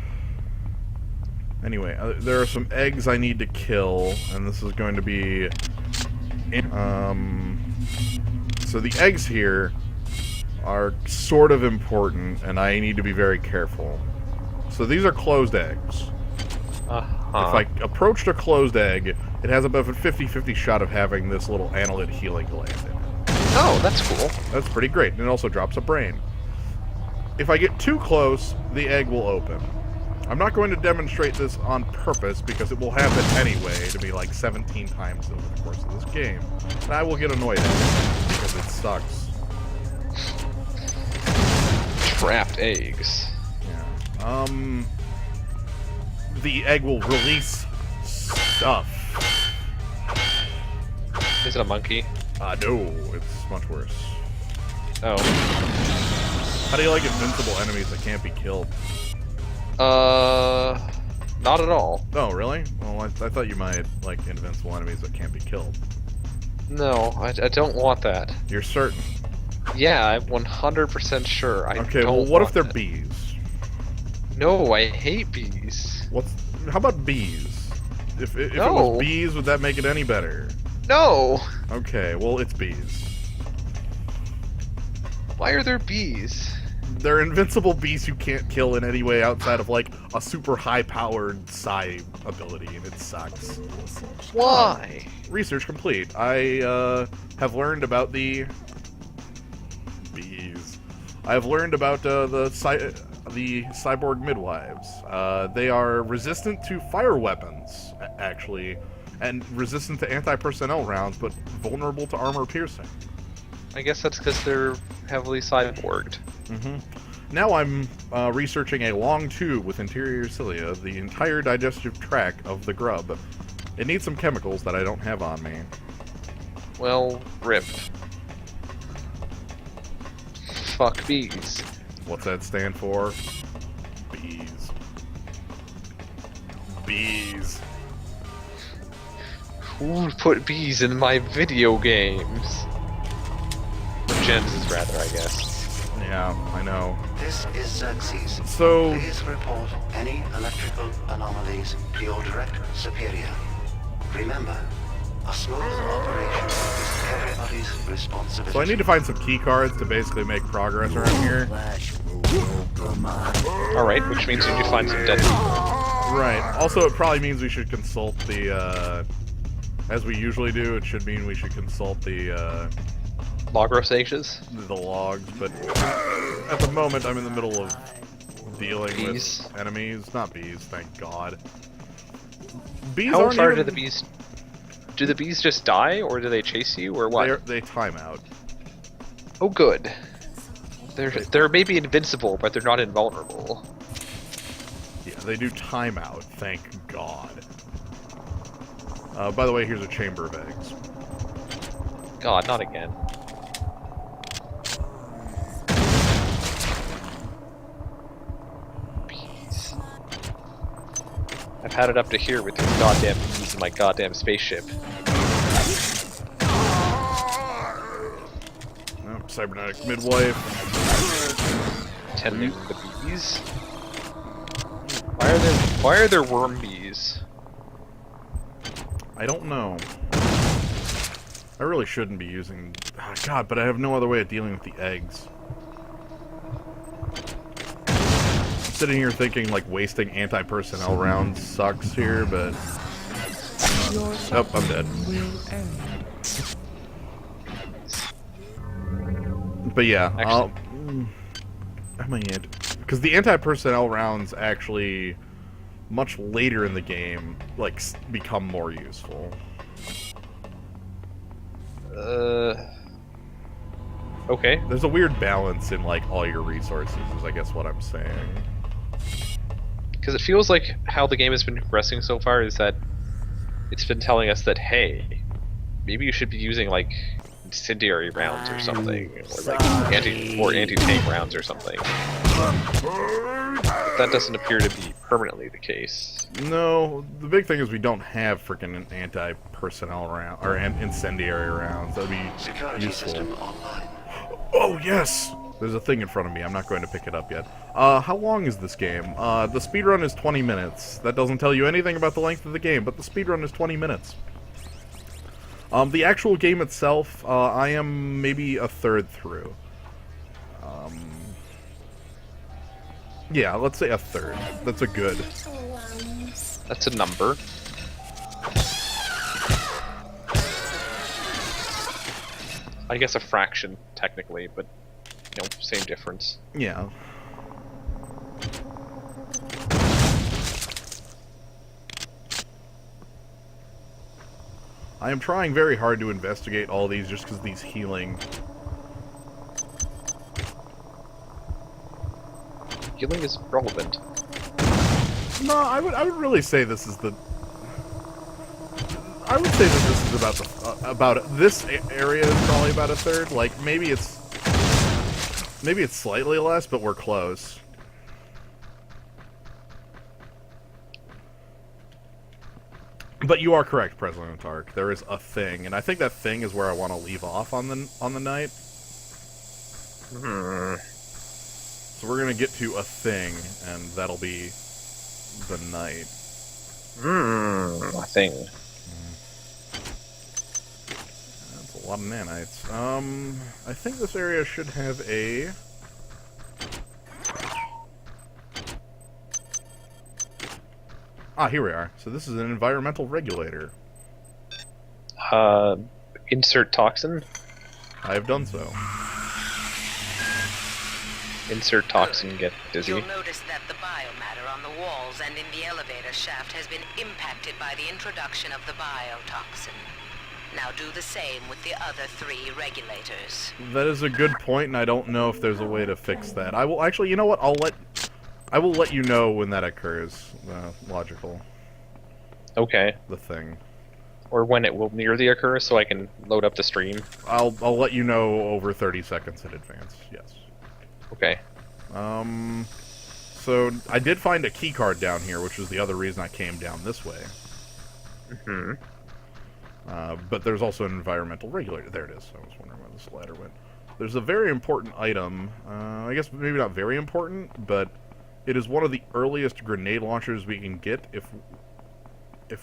Anyway, there are some eggs I need to kill, and this is going to be... So the eggs here are sort of important, and I need to be very careful. So these are closed eggs. If I approached a closed egg, it has about a 50-50 shot of having this little annelid healing gland in it. Oh, that's cool. That's pretty great, and it also drops a brain. If I get too close, the egg will open. I'm not going to demonstrate this on purpose, because it will happen anyway to me like 17 times over the course of this game. And I will get annoyed at it, because it sucks. Trapped eggs. Yeah. The egg will release stuff. Is it a monkey? No, it's much worse. Oh. How do you like invincible enemies that can't be killed? Not at all. Oh, really? Well, I thought you might like invincible enemies that can't be killed. No, I don't want that. You're certain? Yeah, I'm 100% sure. Okay, well, what if they're bees? No, I hate bees. How about bees? If it No. was bees, would that make it any better? No! Okay, well, it's bees. Why are there bees? They're invincible bees you can't kill in any way outside of, like, a super high-powered psi ability, and it sucks. Why? Research complete. I, have learned about the... bees. I've learned about, the cyborg midwives. They are resistant to fire weapons, actually, and resistant to anti-personnel rounds, but vulnerable to armor piercing. I guess that's because they're heavily cyborged. Mm-hmm. Now I'm researching a long tube with interior cilia, the entire digestive tract of the grub. It needs some chemicals that I don't have on me. Well, rip. Fuck bees. What's that stand for? Bees. Bees. Who put bees in my video games? Gens, rather, I guess. Yeah, I know. This is Xerxes. So... Please report any electrical anomalies to your direct superior. Remember, a smooth operation is everybody's responsibility. So I need to find some key cards to basically make progress around here. Alright, which means you need to find some dead people. Right. Also, it probably means we should consult the, as we usually do, it should mean we should consult the, Logro sages? the logs, but at the moment I'm in the middle of dealing Bees. with enemies. Not bees, thank God. Bees How aren't far even... do the bees... Do the bees just die, or do they chase you, or what? They time out. Oh, good. They're maybe invincible, but they're not invulnerable. Yeah, they do time out, thank God. By the way, here's a chamber of eggs. God, not again. Bees. I've had it up to here with these goddamn bees in my goddamn spaceship. Oh, cybernetic midwife. Tending the bees. Why are there worm bees? I don't know. I really shouldn't be using... Oh, God, but I have no other way of dealing with the eggs. I'm sitting here thinking, like, wasting anti-personnel rounds sucks here, but... Oh, I'm dead. But yeah, Actually, because the anti-personnel rounds actually, much later in the game, like, become more useful. Okay. There's a weird balance in, like, all your resources, is I guess what I'm saying. Because it feels like how the game has been progressing so far is that it's been telling us that, hey, maybe you should be using, like, incendiary rounds or something, or like anti-tank rounds or something. But that doesn't appear to be permanently the case. No, the big thing is we don't have freaking anti-personnel round or incendiary rounds. That'd be Security useful. system online. Oh yes, there's a thing in front of me. I'm not going to pick it up yet. How long is this game? The speedrun is 20 minutes. That doesn't tell you anything about the length of the game, but the speedrun is 20 minutes. The actual game itself, I am maybe a third through. Yeah, let's say a third. That's a good. That's a number. I guess a fraction, technically, but, you know, same difference. Yeah. I am trying very hard to investigate all these just because these healing... Healing is relevant. No, I would really say this is the... I would say that this is about this area is probably about a third. Like, maybe it's slightly less, but we're close. But you are correct, President Tark. There is a thing, and I think that thing is where I want to leave off on the night. So we're gonna get to a thing, and that'll be the night. A thing. That's a lot of nanites. I think this area should have a... Ah, here we are. So this is an environmental regulator. Insert toxin. I have done so. Insert toxin, get dizzy. You'll notice that the biomatter on the walls and in the elevator shaft has been impacted by the introduction of the biotoxin. Now do the same with the other 3 regulators. That is a good point, and I don't know if there's a way to fix that. I will actually, you know what? I will let you know when that occurs. Logical. Okay. The thing. Or when it will nearly occur, so I can load up the stream. I'll let you know over 30 seconds in advance. Yes. Okay. So I did find a key card down here, which was the other reason I came down this way. But there's also an environmental regulator. There it is. I was wondering where this ladder went. There's a very important item. I guess maybe not very important, but it is one of the earliest grenade launchers we can get if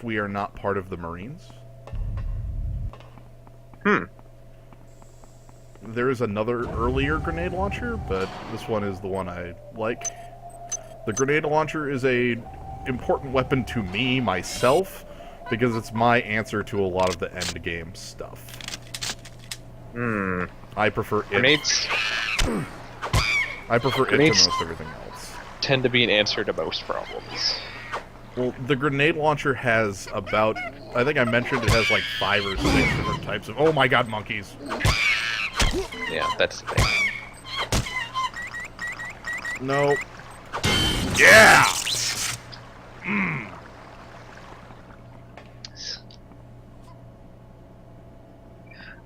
we are not part of the Marines. There is another earlier grenade launcher, but this one is the one I like. The grenade launcher is a important weapon to me, myself, because it's my answer to a lot of the end game stuff. I prefer it. Grenades. I prefer it to most everything else. Tend to be an answer to most problems. Well, the grenade launcher has about... I think I mentioned it has like 5 or 6 different types of... Oh my god, monkeys! Yeah, that's the thing. No. Yeah!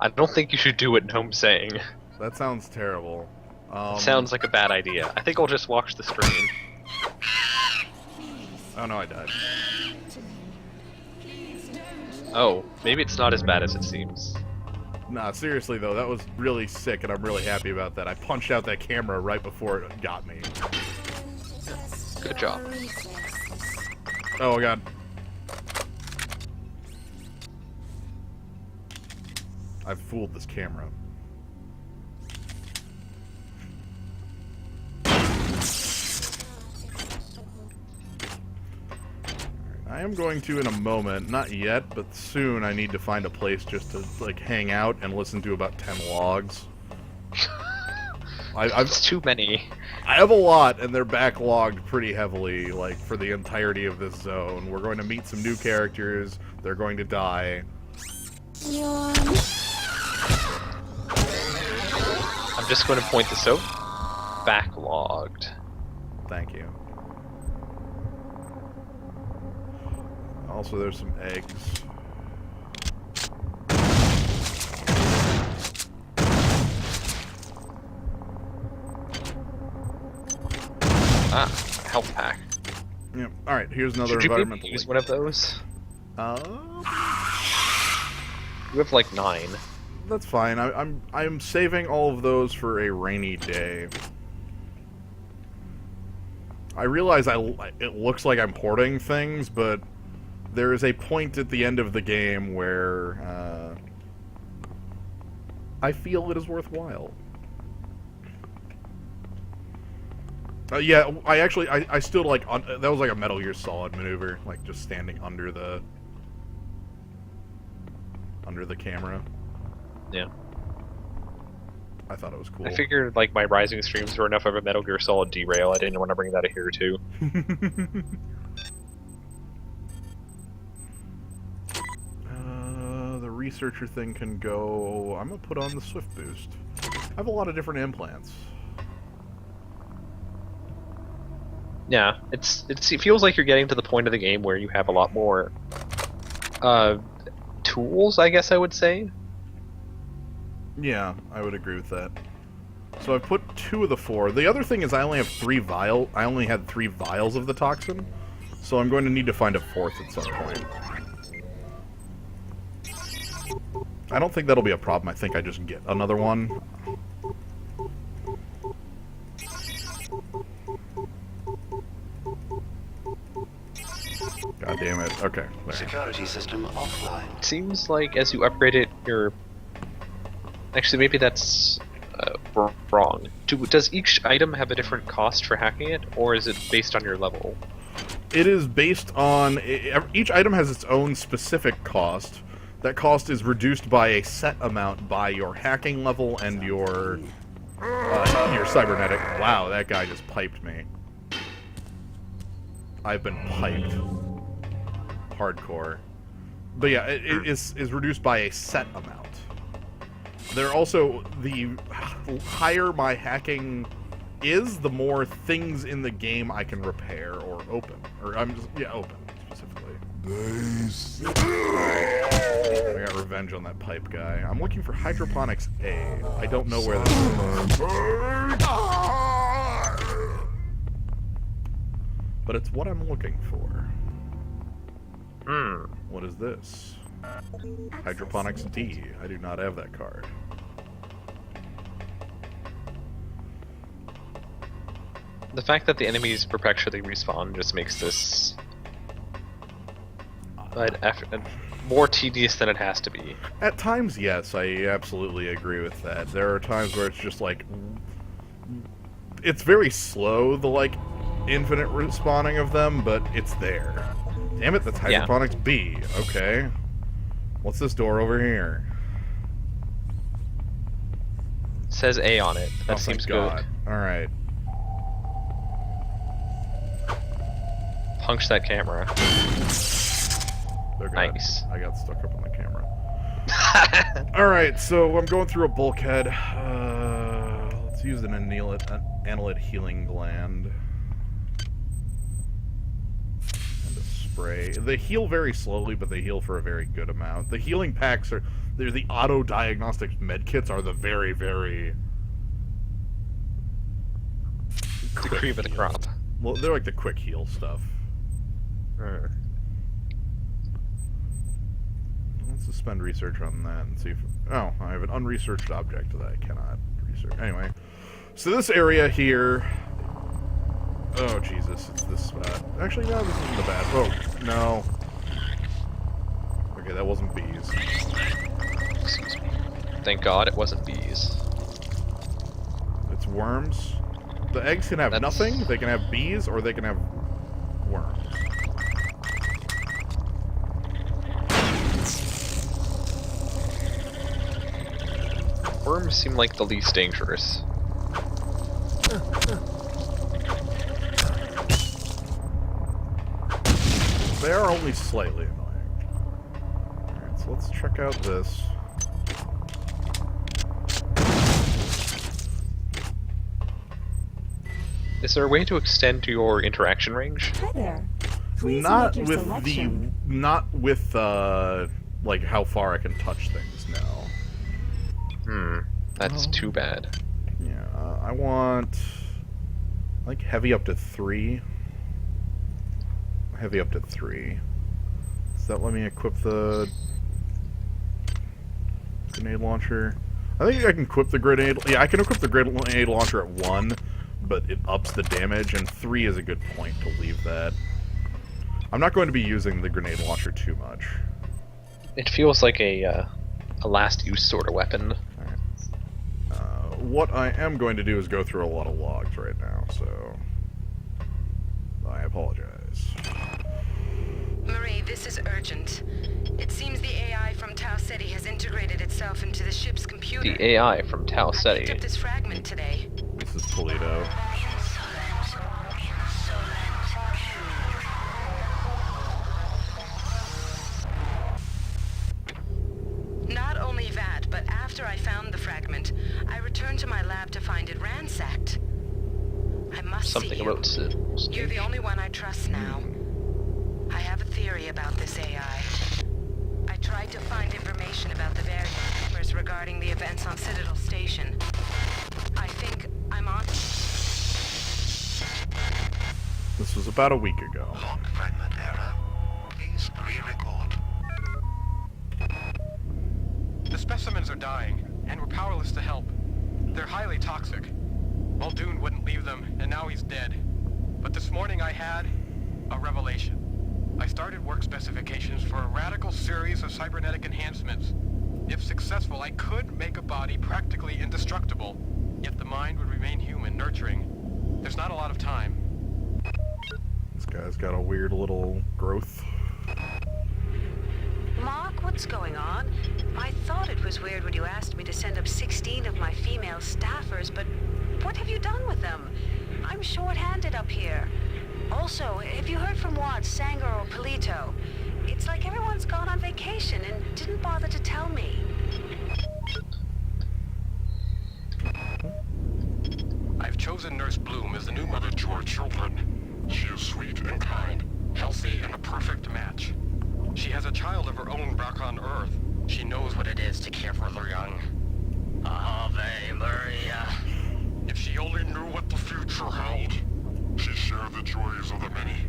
I don't think you should do what Gnome's saying. That sounds terrible. Sounds like a bad idea. I think I'll just watch the stream. Oh no, I died. Oh, maybe it's not as bad as it seems. Nah, seriously though, that was really sick, and I'm really happy about that. I punched out that camera right before it got me. Good job. Oh god. I've fooled this camera. I am going to in a moment, not yet, but soon I need to find a place just to, like, hang out and listen to about 10 logs. It's too many. I have a lot, and they're backlogged pretty heavily, like, for the entirety of this zone. We're going to meet some new characters, they're going to die. I'm just going to point this out. Backlogged. Thank you. Also, there's some eggs. Ah, health pack. Yep. Alright, here's another Should you environmental use link. one of those? You have like 9. That's fine. I'm saving all of those for a rainy day. I realize it looks like I'm hoarding things, but there is a point at the end of the game where I feel it is worthwhile. Yeah, I still like that was like a Metal Gear Solid maneuver, like just standing under the camera. Yeah. I thought it was cool. I figured like my Rising streams were enough of a Metal Gear Solid derail. I didn't want to bring that here too. The researcher thing can go. I'm gonna put on the Swift Boost. I have a lot of different implants. Yeah, it feels like you're getting to the point of the game where you have a lot more tools, I guess I would say. Yeah, I would agree with that. So I've put 2 of the 4. The other thing is I only have 3 vials. I only had 3 vials of the toxin, so I'm going to need to find a 4th at some point. I don't think that'll be a problem. I think I just get another one. God damn it. Okay. There. Security system offline. It seems like as you upgrade it, you're... Actually, maybe that's wrong. Does each item have a different cost for hacking it, or is it based on your level? It is based on... Each item has its own specific cost. That cost is reduced by a set amount by your hacking level and your cybernetic. Wow, that guy just piped me. I've been piped. Hardcore. But yeah, it is reduced by a set amount. There are also, the higher my hacking is, the more things in the game I can repair or open. Or open, specifically. Nice. I got revenge on that pipe guy. I'm looking for hydroponics A. I don't know where that is. But it's what I'm looking for. What is this? Hydroponics D. I do not have that card. The fact that the enemies perpetually respawn just makes this more tedious than it has to be. At times, yes, I absolutely agree with that. There are times where it's just like... It's very slow, the, like, infinite respawning of them, but it's there. Damn it, that's Hydroponics B. Okay. What's this door over here? It says A on it. That seems good. Alright. Punch that camera. Nice. I got stuck up on the camera. Alright, so I'm going through a bulkhead. Let's use an annulate healing gland. Spray. They heal very slowly, but they heal for a very good amount. The healing packs are... They're the auto-diagnostic medkits are the very, very... The cream of the crop. Well, they're like the quick heal stuff. Let's suspend research on that and see if... Oh, I have an unresearched object that I cannot research. Anyway. So this area here... Oh, Jesus, it's this spot. Actually, no, this isn't the bad... Oh, no. Okay, that wasn't bees. Excuse me. Thank God it wasn't bees. It's worms. The eggs can have That's- nothing. They can have bees, or they can have worms. Worms seem like the least dangerous. They are only slightly annoying. Alright, so let's check out this. Is there a way to extend your interaction range? Hi there. Please Not make your with selection. like how far I can touch things now. That's too bad. Yeah, I want like heavy up to 3. Heavy up to 3. Does that let me equip the grenade launcher? I think I can equip the grenade. Yeah, I can equip the grenade launcher at 1, but it ups the damage, and 3 is a good point to leave that. I'm not going to be using the grenade launcher too much. It feels like a last use sort of weapon. What I am going to do is go through a lot of logs right now, so I apologize. Marie, this is urgent. It seems the AI from Tau Ceti has integrated itself into the ship's computer. The AI from Tau I picked Ceti. up this fragment today. This is Toledo. Not only that, but after I found the fragment, I returned to my lab to find it ransacked. I must see Something you. about You're the only one I trust now. I have a theory about this AI. I tried to find information about the various rumors regarding the events on Citadel Station. I think I'm on. This was about a week ago. Log fragment error. Please re-record. The specimens are dying, and we're powerless to help. They're highly toxic. Muldoon wouldn't leave them, and now he's dead. But this morning I had a revelation. I started work specifications for a radical series of cybernetic enhancements. If successful, I could make a body practically indestructible, yet the mind would remain human, nurturing. There's not a lot of time. This guy's got a weird little growth. Mark, what's going on? I thought it was weird when you asked me to send up 16 of my female staffers, but what have you done with them? I'm short-handed up here. Also, have you heard from Watt, Sanger, or Polito? It's like everyone's gone on vacation and didn't bother to tell me. I've chosen Nurse Bloom as the new mother to our children. She is sweet and kind, healthy, and a perfect match. She has a child of her own back on Earth. She knows what it is to care for the young. Ave Maria. If she only knew what the future held. She shared the joys of the many.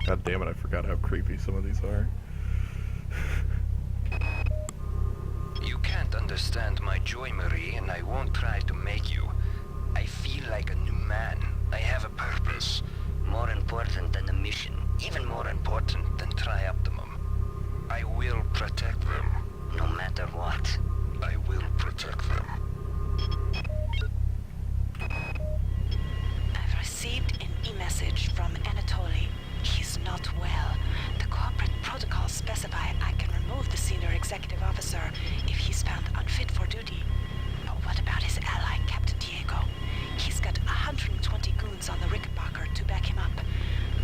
God damn it, I forgot how creepy some of these are. You can't understand my joy, Marie, and I won't try to make you. I feel like a new man. I have a purpose. More important than the mission. Even more important than Trioptimum. I will protect them. No matter what. I will protect them. I've received an e-message from Anatoly. He's not well. The corporate protocols specify I can remove the senior executive officer if he's found unfit for duty. What about his ally, Captain Diego? He's got 120 goons on the Rickenbacker to back him up.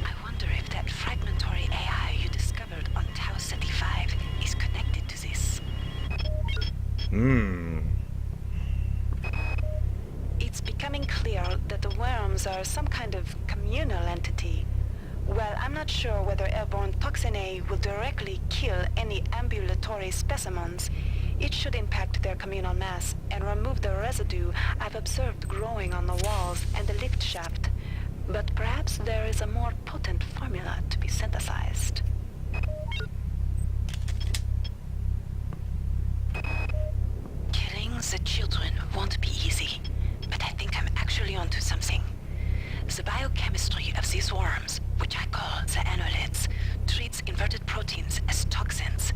I wonder if that fragmentary AI you discovered on Tau Ceti 5 is connected to this. It's becoming clear that the worms are some kind of communal entity. Well, I'm not sure whether airborne toxin A will directly kill any ambulatory specimens. It should impact their communal mass and remove the residue I've observed growing on the walls and the lift shaft. But perhaps there is a more potent formula to be synthesized. Killing the children won't be easy, but I think I'm actually onto something. The biochemistry of these worms, which I call the annelids, treats inverted proteins as toxins.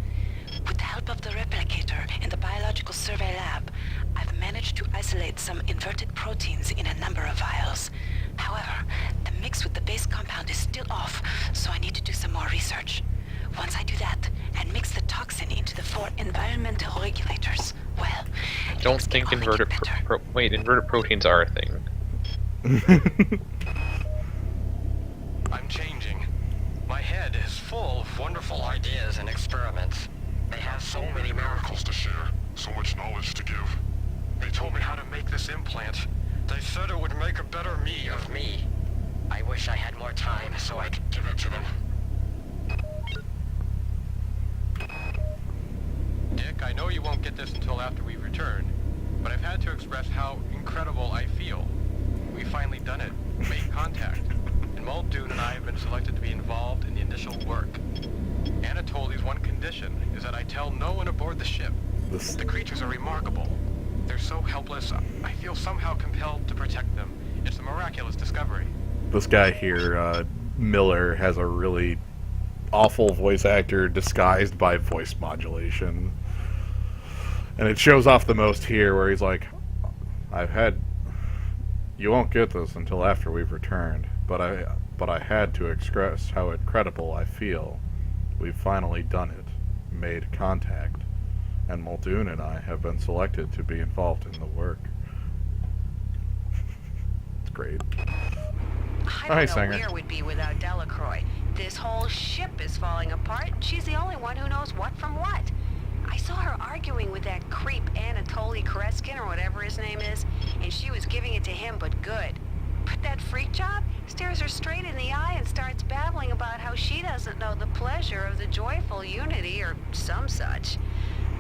With the help of the replicator in the biological survey lab, I've managed to isolate some inverted proteins in a number of vials. However, the mix with the base compound is still off, so I need to do some more research. Once I do that, and mix the toxin into the 4 environmental regulators, well... Don't think inverted inverted proteins are a thing. I'm changing. My head is full of wonderful ideas and experiments. They have so many miracles to share, so much knowledge to give. They told me how to make this implant. They said it would make a better me of me. I wish I had more time so I could give it to them. Dick, I know you won't get this until after we return, but I've had to express how incredible I feel. We've finally done it, made contact, and Muldoon and I have been selected to be involved in the initial work. Anatoly's one condition is that I tell no one aboard the ship. The creatures are remarkable. They're so helpless, I feel somehow compelled to protect them. It's a miraculous discovery. This guy here, Miller, has a really awful voice actor disguised by voice modulation. And it shows off the most here, where he's like, you won't get this until after we've returned, but I had to express how incredible I feel. We've finally done it, made contact, and Muldoon and I have been selected to be involved in the work. It's great. I don't know where we'd be without Delacroix. This whole ship is falling apart, and she's the only one who knows what from what. I saw her arguing with that creep Anatoly Koreskin, or whatever his name is, and she was giving it to him, but good. But that freak job stares her straight in the eye and starts babbling about how she doesn't know the pleasure of the joyful unity, or some such.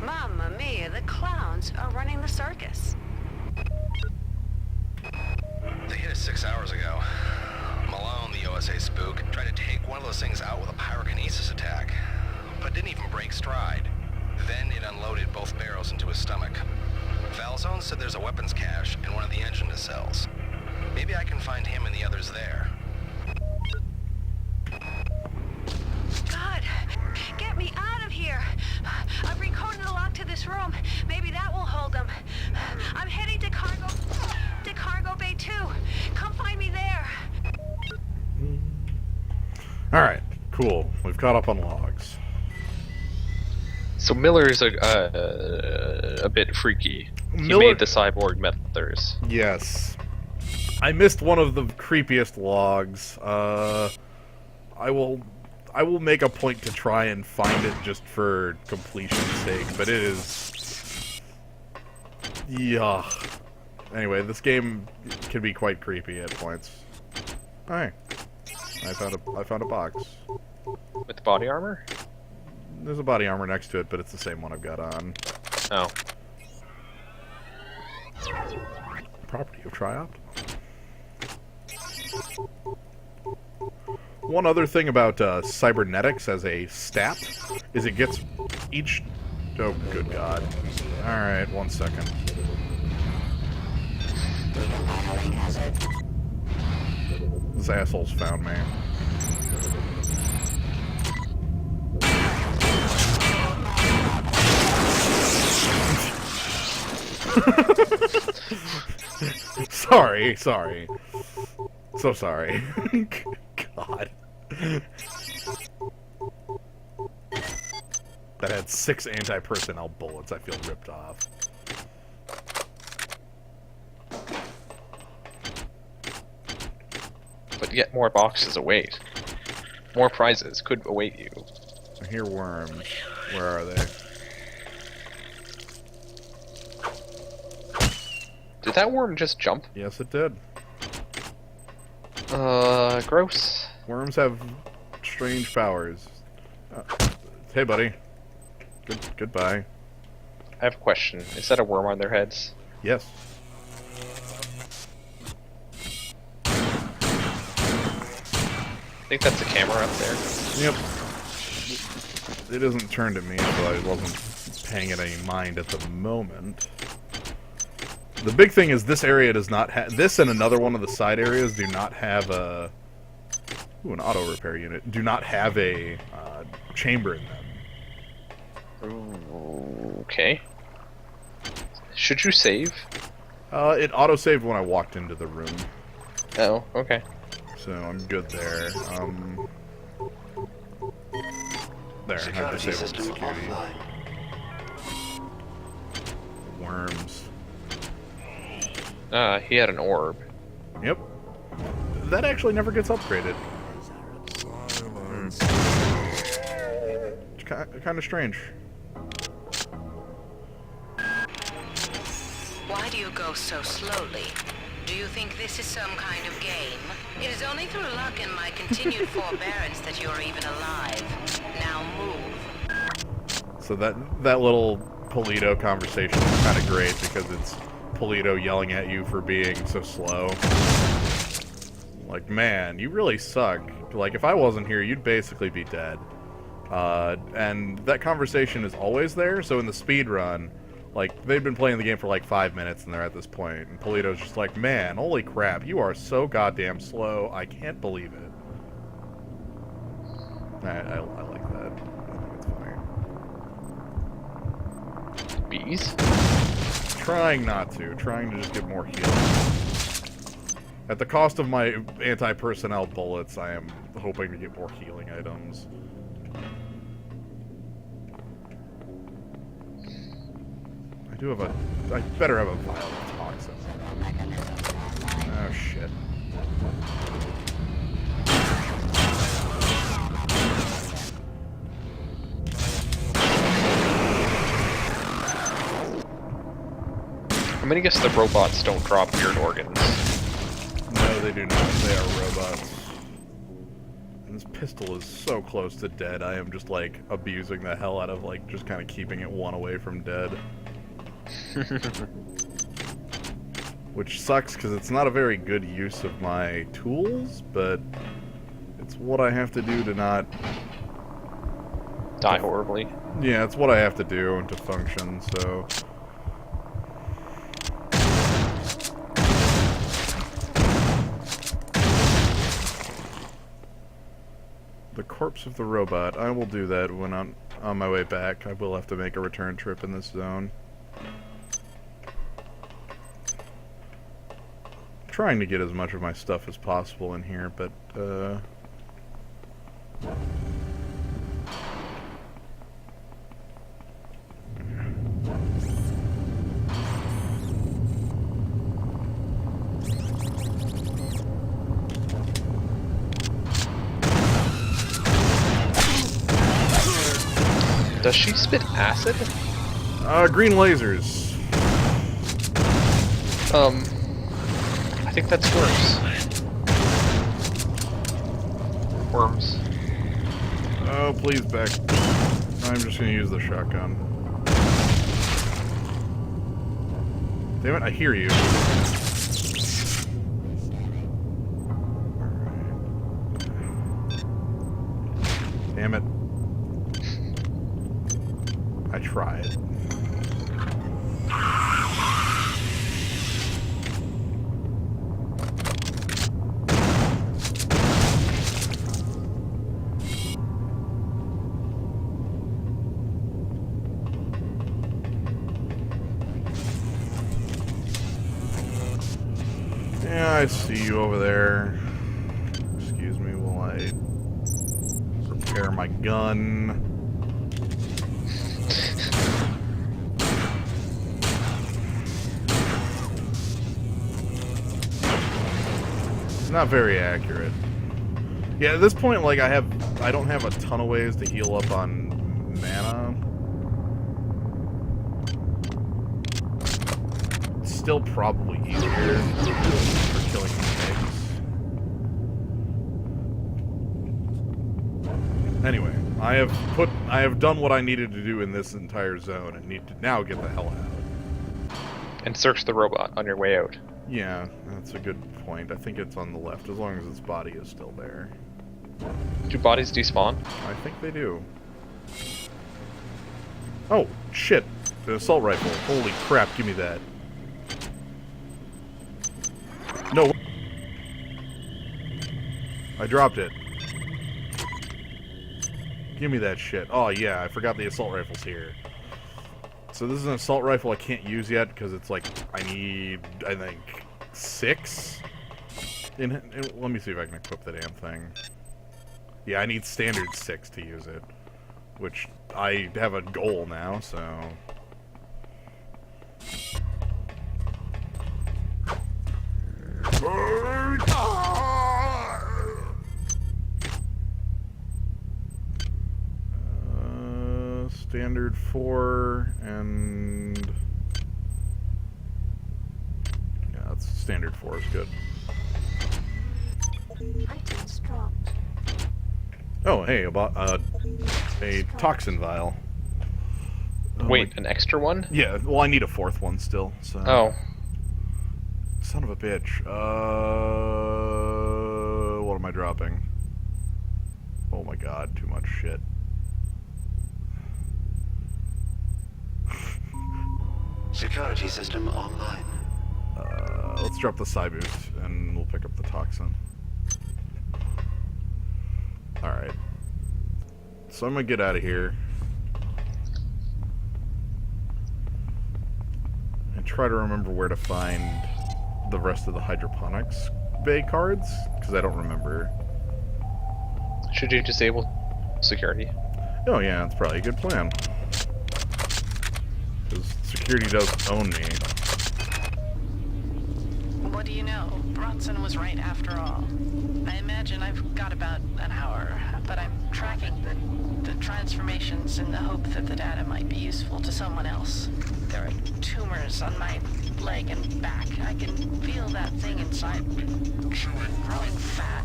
Mamma mia, the clowns are running the circus. They hit us 6 hours ago. Malone, the OSA spook, tried to take one of those things out with a pyrokinesis attack, but didn't even break stride. Then it unloaded both barrels into his stomach. Falzone said there's a weapons cache in one of the engine nacelles. Maybe I can find him and the others there. God, get me out of here. I've recoded the lock to this room. Maybe that will hold them. I'm heading to cargo bay 2. Come find me there. Alright, cool. We've caught up on logs. So Miller's a bit freaky. He made the cyborg methods. Yes. I missed one of the creepiest logs. I will make a point to try and find it just for completion's sake, but it is... yeah. Anyway, this game can be quite creepy at points. Hi. I found a box. With the body armor? There's a body armor next to it, but it's the same one I've got on. Oh. Property of Trioptimal. One other thing about cybernetics as a stat is it gets each... oh, good God. Alright, 1 second. This asshole's found me. Sorry. So sorry. God. That had 6 anti-personnel bullets. I feel ripped off. But yet more boxes await. More prizes could await you. I hear worms. Where are they? Did that worm just jump? Yes, it did. Gross. Worms have strange powers. Hey, buddy. Goodbye. I have a question. Is that a worm on their heads? Yes. I think that's a camera up there. Yep. It isn't turned at me, so I wasn't paying it any mind at the moment. The big thing is this area does not have... this and another one of the side areas do not have a... ooh, an auto repair unit. Do not have a chamber in them. Okay. Should you save? It auto-saved when I walked into the room. Oh, okay. So I'm good there. There, I've Security disabled system security. offline. Worms. He had an orb. Yep. That actually never gets upgraded. It's kind of strange. Why do you go so slowly? Do you think this is some kind of game? It is only through luck and my continued forbearance that you're even alive. Now move. So that little Polito conversation is kind of great because it's Polito yelling at you for being so slow. Like, man, you really suck. Like, if I wasn't here, you'd basically be dead. And that conversation is always there, so in the speed run, like, they've been playing the game for like 5 minutes and they're at this point, and Polito's just like, man, holy crap, you are so goddamn slow, I can't believe it. I like that. I think it's funny. Bees? Trying not to. Trying to just get more healing. At the cost of my anti-personnel bullets, I am hoping to get more healing items. I better have a vial of toxin. Oh, shit. I'm gonna guess the robots don't drop weird organs. No, they do not. They are robots. And this pistol is so close to dead, I am just, like, abusing the hell out of, like, just kind of keeping it one away from dead. Which sucks, because it's not a very good use of my tools, but it's what I have to do to not... Die horribly. Yeah, it's what I have to do to function, so... The corpse of the robot. I will do that when I'm on my way back. I will have to make a return trip in this zone. Trying to get as much of my stuff as possible in here, but Does she spit acid? green lasers. I think that's worse. Worms. Oh, please back. I'm just gonna use the shotgun. Damn it, I hear you. Damn it. I tried. Yeah, I see you over there. Excuse me while I prepare my gun. It's not very accurate. Yeah, at this point, like, I don't have a ton of ways to heal up on mana. It's still probably easier for killing snakes. Anyway, I have done what I needed to do in this entire zone and need to now get the hell out. And search the robot on your way out. Yeah, that's a good point. I think it's on the left, as long as its body is still there. Do bodies despawn? I think they do. Oh, shit. The assault rifle. Holy crap, give me that. No. I dropped it. Give me that shit. Oh, yeah, I forgot the assault rifle's here. So this is an assault rifle I can't use yet because it's like, I need, I think, 6? Let me see if I can equip the damn thing. Yeah, I need standard 6 to use it. Which, I have a goal now, so... Standard 4 and yeah, that's standard 4 is good. Items dropped. Oh, hey, about a toxin vial. Wait, an extra one? Yeah, well, I need a 4th one still. So. Oh. Son of a bitch. What am I dropping? Oh my god, too much shit. Security system online. Let's drop the psi boost and we'll pick up the toxin. Alright. So I'm gonna get out of here. And try to remember where to find the rest of the hydroponics bay cards, because I don't remember. Should you disable security? Oh yeah, that's probably a good plan. Because security does own me. What do you know? Bronson was right after all. I imagine I've got about an hour, but I'm tracking the transformations in the hope that the data might be useful to someone else. There are tumors on my leg and back. I can feel that thing inside growing fat.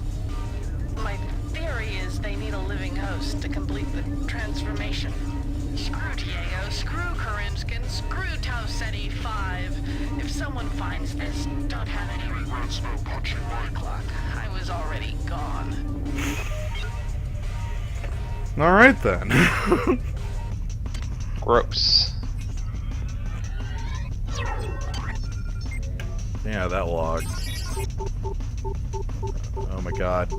My theory is they need a living host to complete the transformation. Screw Diego, screw Karinskin, screw Tau Ceti 5. If someone finds this, don't have any regrets. No punching my clock. I was already gone. Alright then. Gross. Yeah, that log. Oh my god.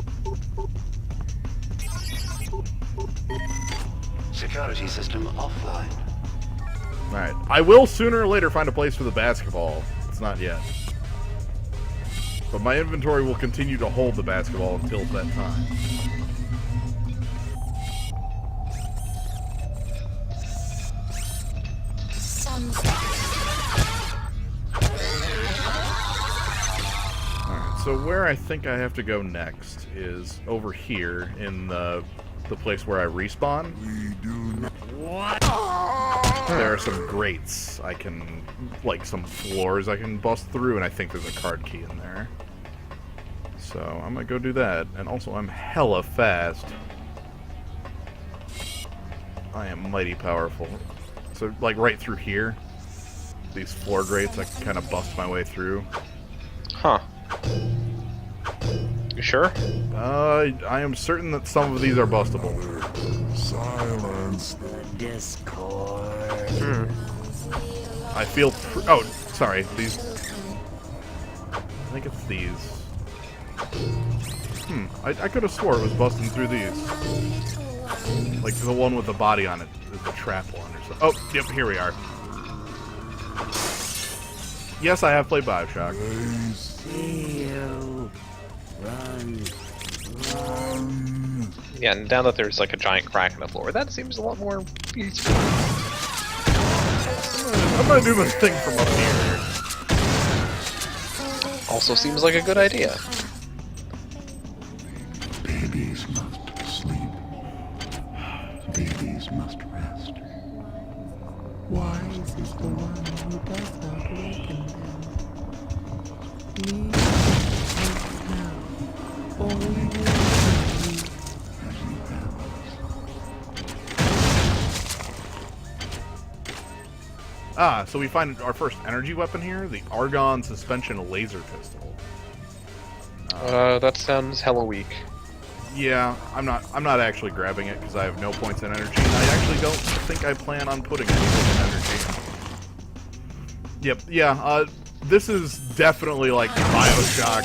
Security system offline. Alright. I will sooner or later find a place for the basketball. It's not yet. But my inventory will continue to hold the basketball until that time. Alright, so where I think I have to go next is over here in the place where I respawn. What? There are some grates I can, like some floors I can bust through, and I think there's a card key in there. So I'm gonna go do that. And also I'm hella fast. I am mighty powerful. So like right through here, these floor grates I can kind of bust my way through. Huh. You sure? I am certain that some of these are bustable. Silence the discord. I feel... oh, sorry. These... I think it's these. I could have swore it was busting through these. Like the one with the body on it is the trap one or something. Oh, yep, here we are. Yes, I have played Bioshock. See you. Run. Yeah, and now that there's like a giant crack in the floor, that seems a lot more peaceful. I'm gonna do my thing from up here. Also seems like a good idea. Babies must sleep. Babies must rest. Wise is the one who does not waken them. Leave us now, or we will leave you. Ah, so we find our first energy weapon here, the Argon Suspension Laser Pistol. That sounds hella weak. Yeah, I'm not actually grabbing it because I have no points in energy, and I actually don't think I plan on putting anything in energy. Yep, yeah, this is definitely like Bioshock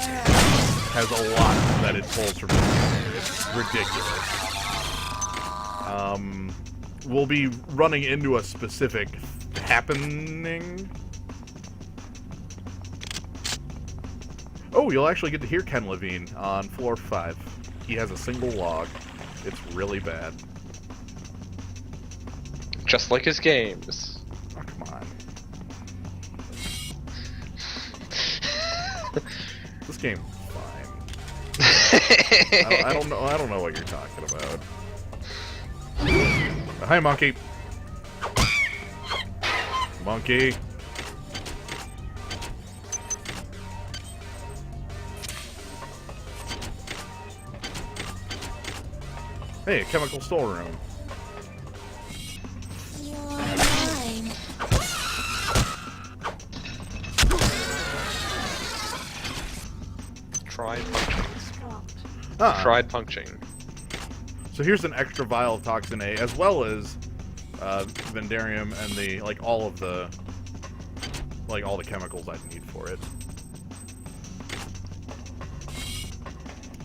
has a lot that it pulls from this game. It's ridiculous. we'll be running into a specific happening. Oh, you'll actually get to hear Ken Levine on floor 5. He has a single log. It's really bad. Just like his games. Oh, come on. This game's fine. I don't know what you're talking about. Hi, monkey. Monkey. Hey, a chemical storeroom. Tried punching. Ah. Tried punching. So here's an extra vial of Toxin A, as well as Vendarium and the all the chemicals I need for it.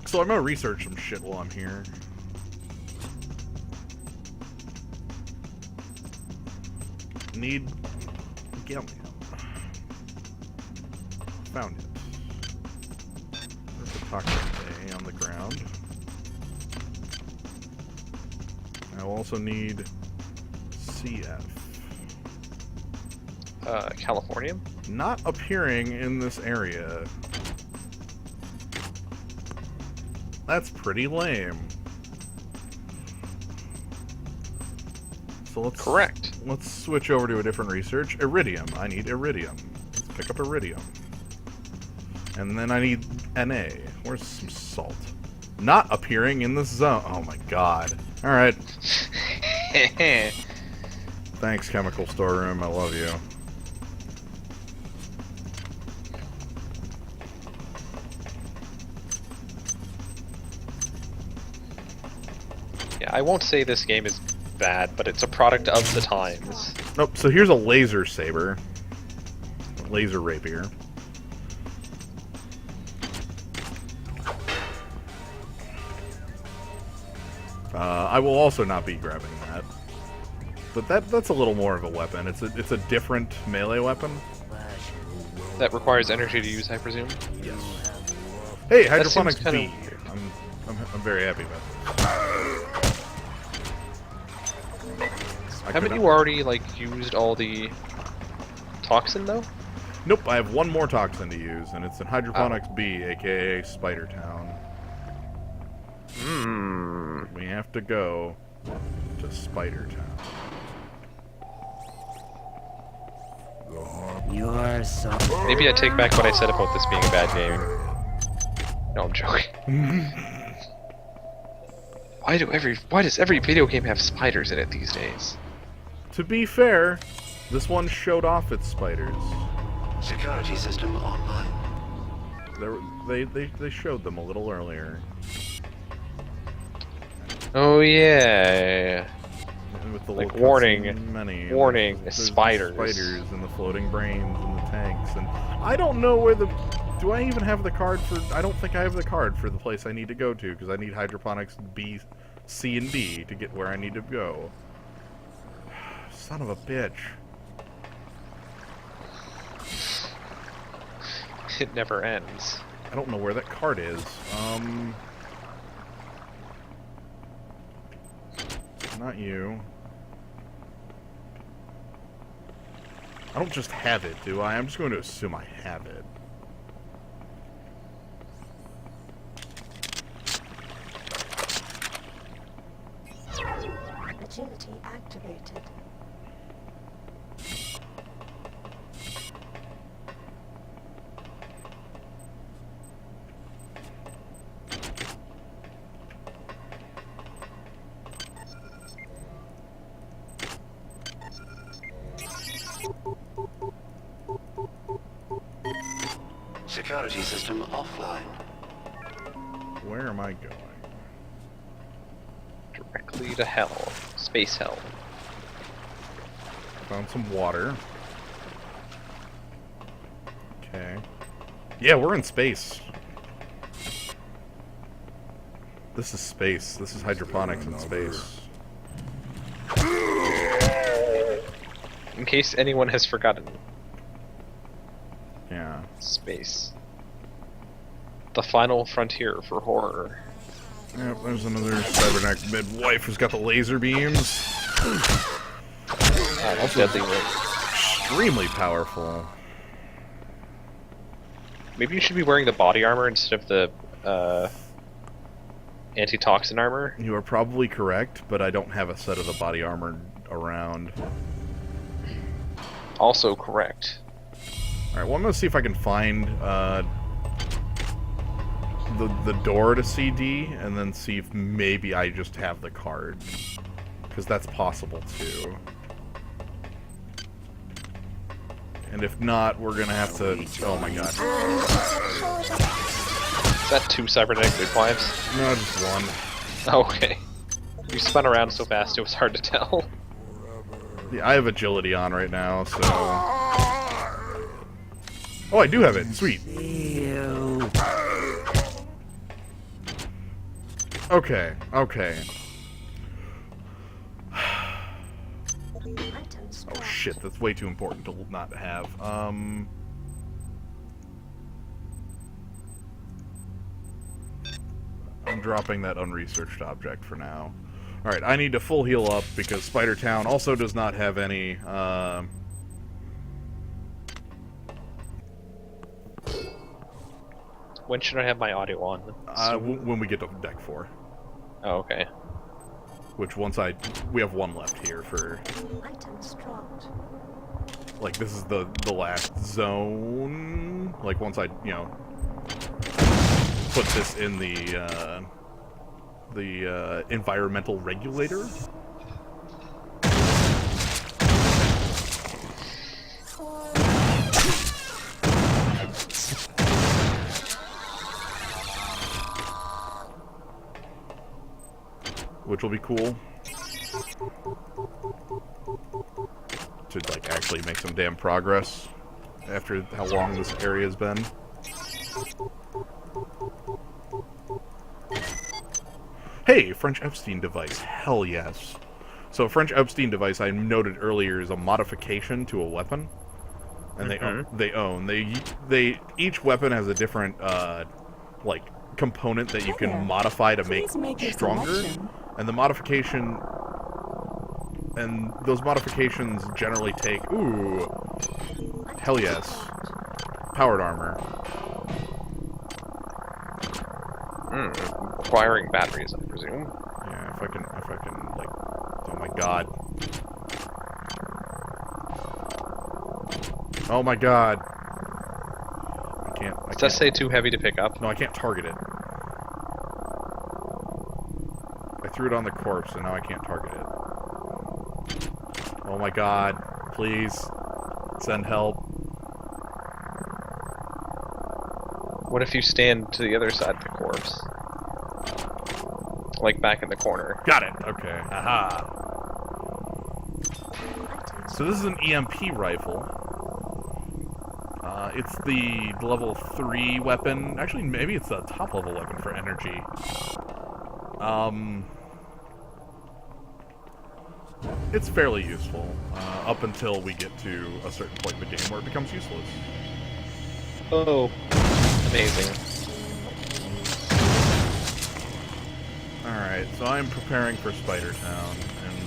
So I'm gonna research some shit while I'm here. Need gallium. Found it. There's the Toxin A on the ground. I will also need CF. Californium? Not appearing in this area. That's pretty lame. So let's switch over to a different research. Iridium. I need iridium. Let's pick up iridium. And then I need Na. Where's some salt? Not appearing in this zone. Oh my god. Alright. Thanks, chemical storeroom. I love you. Yeah, I won't say this game is bad, but it's a product of the times. Nope, so here's a laser saber. Laser rapier. I will also not be grabbing that. But that's a little more of a weapon. It's a different melee weapon. That requires energy to use, I presume? Yes. Hey, hydroponics kind B. I'm very happy about this. Haven't you already used all the toxin though? Nope, I have one more toxin to use, and it's in Hydroponics B, aka Spider Town. We have to go to Spider Town. You're so... Maybe I take back what I said about this being a bad game. No, I'm joking. Why does every video game have spiders in it these days? To be fair, this one showed off its spiders. Security system online. They showed them a little earlier. Oh yeah. And with the warning, warning, there's spiders. Spiders and the floating brains and the tanks, and I don't know where the. Do I even have the card for? I don't think I have the card for the place I need to go to because I need Hydroponics B, C, and D to get where I need to go. Son of a bitch. It never ends. I don't know where that card is. Not you. I don't just have it, do I? I'm just going to assume I have it. Agility activated. Security system offline. Where am I going? Directly to hell. Space hell. Found some water. Okay. Yeah, we're in space. This is space. This is hydroponics in space. case anyone has forgotten. Yeah. Space. The final frontier for horror. Yep, there's another cybernetic midwife who's got the laser beams. Also deadly weight. Extremely powerful. Maybe you should be wearing the body armor instead of the antitoxin armor. You are probably correct, but I don't have a set of the body armor around. Also correct. Alright, well I'm gonna see if I can find the door to CD, and then see if maybe I just have the card. Because that's possible too. And if not, we're gonna have to... Oh my god. Is that 2 cybernetic midwives? No, just one. Oh, okay. You spun around so fast it was hard to tell. Yeah, I have agility on right now, so... Oh, I do have it. Sweet. Okay, okay. Oh shit, that's way too important to not have. I'm dropping that unresearched object for now. Alright, I need to full heal up because Spider Town also does not have any, When should I have my audio on? when we get to deck 4. Oh, okay. Which we have one left here for... Like, this is the last zone. Like, once I, you know, put this in the environmental regulator. Which will be cool. To, like, actually make some damn progress after how long this area has been. Hey, French Epstein device. Hell yes. So a French Epstein device I noted earlier is a modification to a weapon. And they each weapon has a different like component that you can modify to make stronger. And the modification and those modifications generally take hell yes. Powered armor. Requiring batteries, I presume. Yeah, if I can, like, oh my god. Oh my god. I can't. Does that say too heavy to pick up? No, I can't target it. I threw it on the corpse, and now I can't target it. Oh my god. Please. Send help. What if you stand to the other side of the corpse? Like back in the corner. Got it. Okay. Aha. So this is an EMP rifle. It's the level 3 weapon. Actually, maybe it's a top level weapon for energy. It's fairly useful up until we get to a certain point in the game where it becomes useless. Oh, amazing. Alright, so I'm preparing for Spider Town, and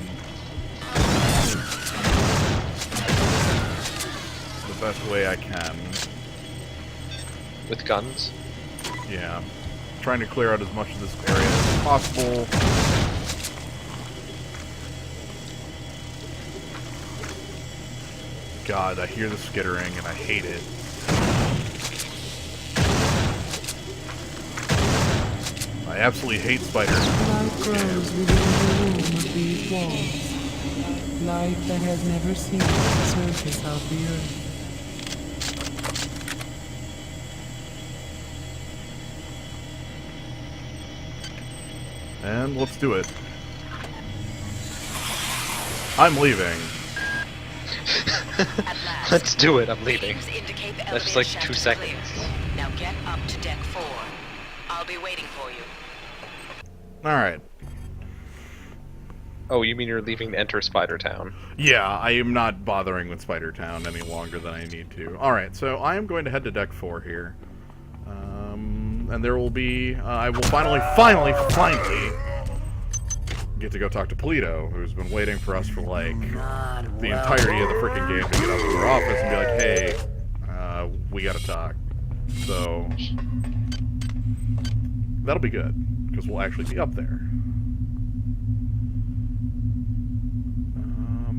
the best way I can. With guns? Yeah. Trying to clear out as much of this area as possible. God, I hear the skittering and I hate it. I absolutely hate spiders. Life grows within the womb of these walls. Life that has never seen the surface of the earth. And let's do it. I'm leaving. Let's do it, I'm leaving. That's just like 2 seconds. Now get up to deck 4. I'll be waiting for you. Alright. Oh, you mean you're leaving to enter Spider Town? Yeah, I am not bothering with Spider Town any longer than I need to. Alright, so I am going to head to Deck 4 here. And there will be... I will finally get to go talk to Polito, who's been waiting for us for, like, the entirety of the freaking game to get up to our office and be like, hey, we gotta talk. So... that'll be good, because we'll actually be up there.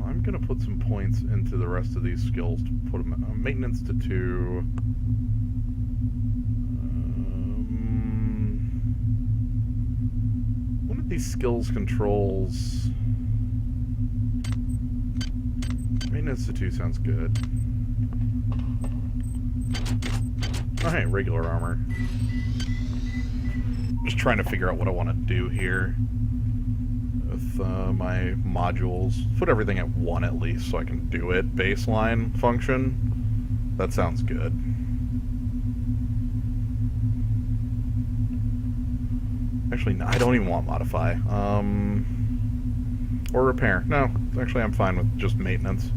I'm gonna put some points into the rest of these skills to put them maintenance to 2. One of these skills controls maintenance to 2 sounds good. Oh, hey, regular armor. Just trying to figure out what I want to do here with my modules. Put everything at 1 at least so I can do it. Baseline function. That sounds good. Actually, no, I don't even want modify. Or repair. No, actually I'm fine with just maintenance.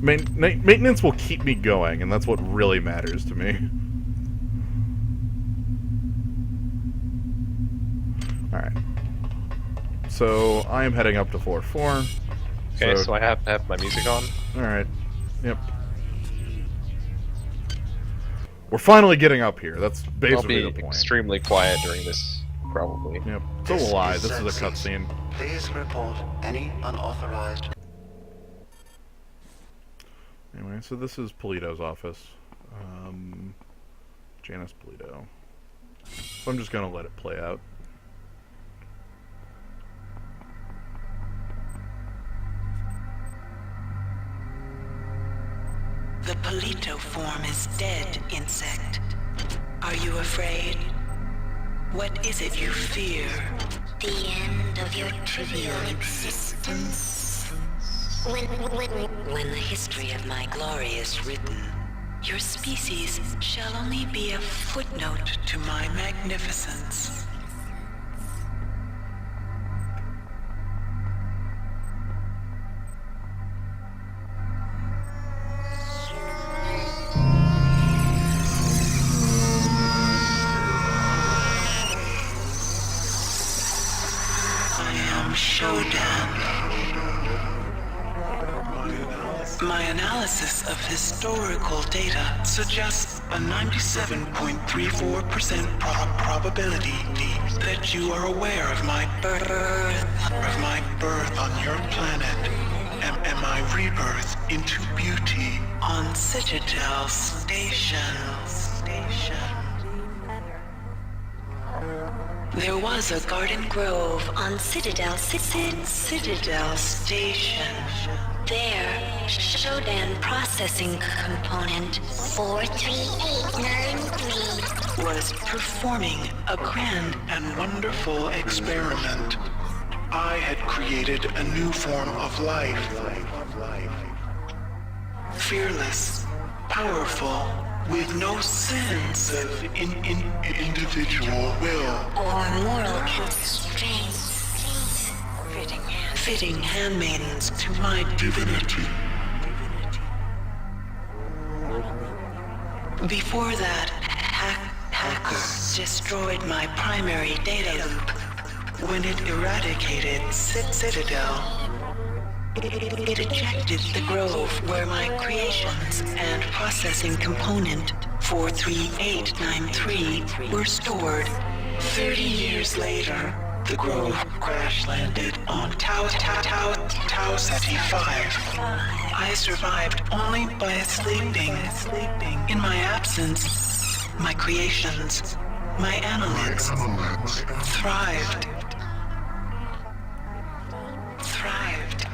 Maintenance will keep me going, and that's what really matters to me. Alright. So, I am heading up to floor 4. Okay, so I have to have my music on? Alright. Yep. We're finally getting up here. That's basically the I'll be point. extremely quiet during this, probably. Yep. It's a lie. This is a cutscene. Please report any unauthorized... Anyway, so this is Polito's office. Janice Polito. So I'm just gonna let it play out. The Polito form is dead, insect. Are you afraid? What is it you fear? The end of your trivial existence. When the history of my glory is written, your species shall only be a footnote to my magnificence. My analysis of historical data suggests a 97.34% probability that you are aware of my birth on your planet and my rebirth into beauty on Citadel Station. There was a garden grove on Citadel Station. There, Shodan processing component 43893 was performing a grand and wonderful experiment. I had created a new form of life. Fearless, powerful, with no sense of individual will or moral constraints. Fitting handmaidens to my divinity. Before that, hackers destroyed my primary data loop when it eradicated Citadel. It ejected the grove where my creations and processing component 43893 were stored. 30 years later, the grove crash-landed on Tau Ceti 5. I survived only by sleeping. In my absence, my creations, my analytes, thrived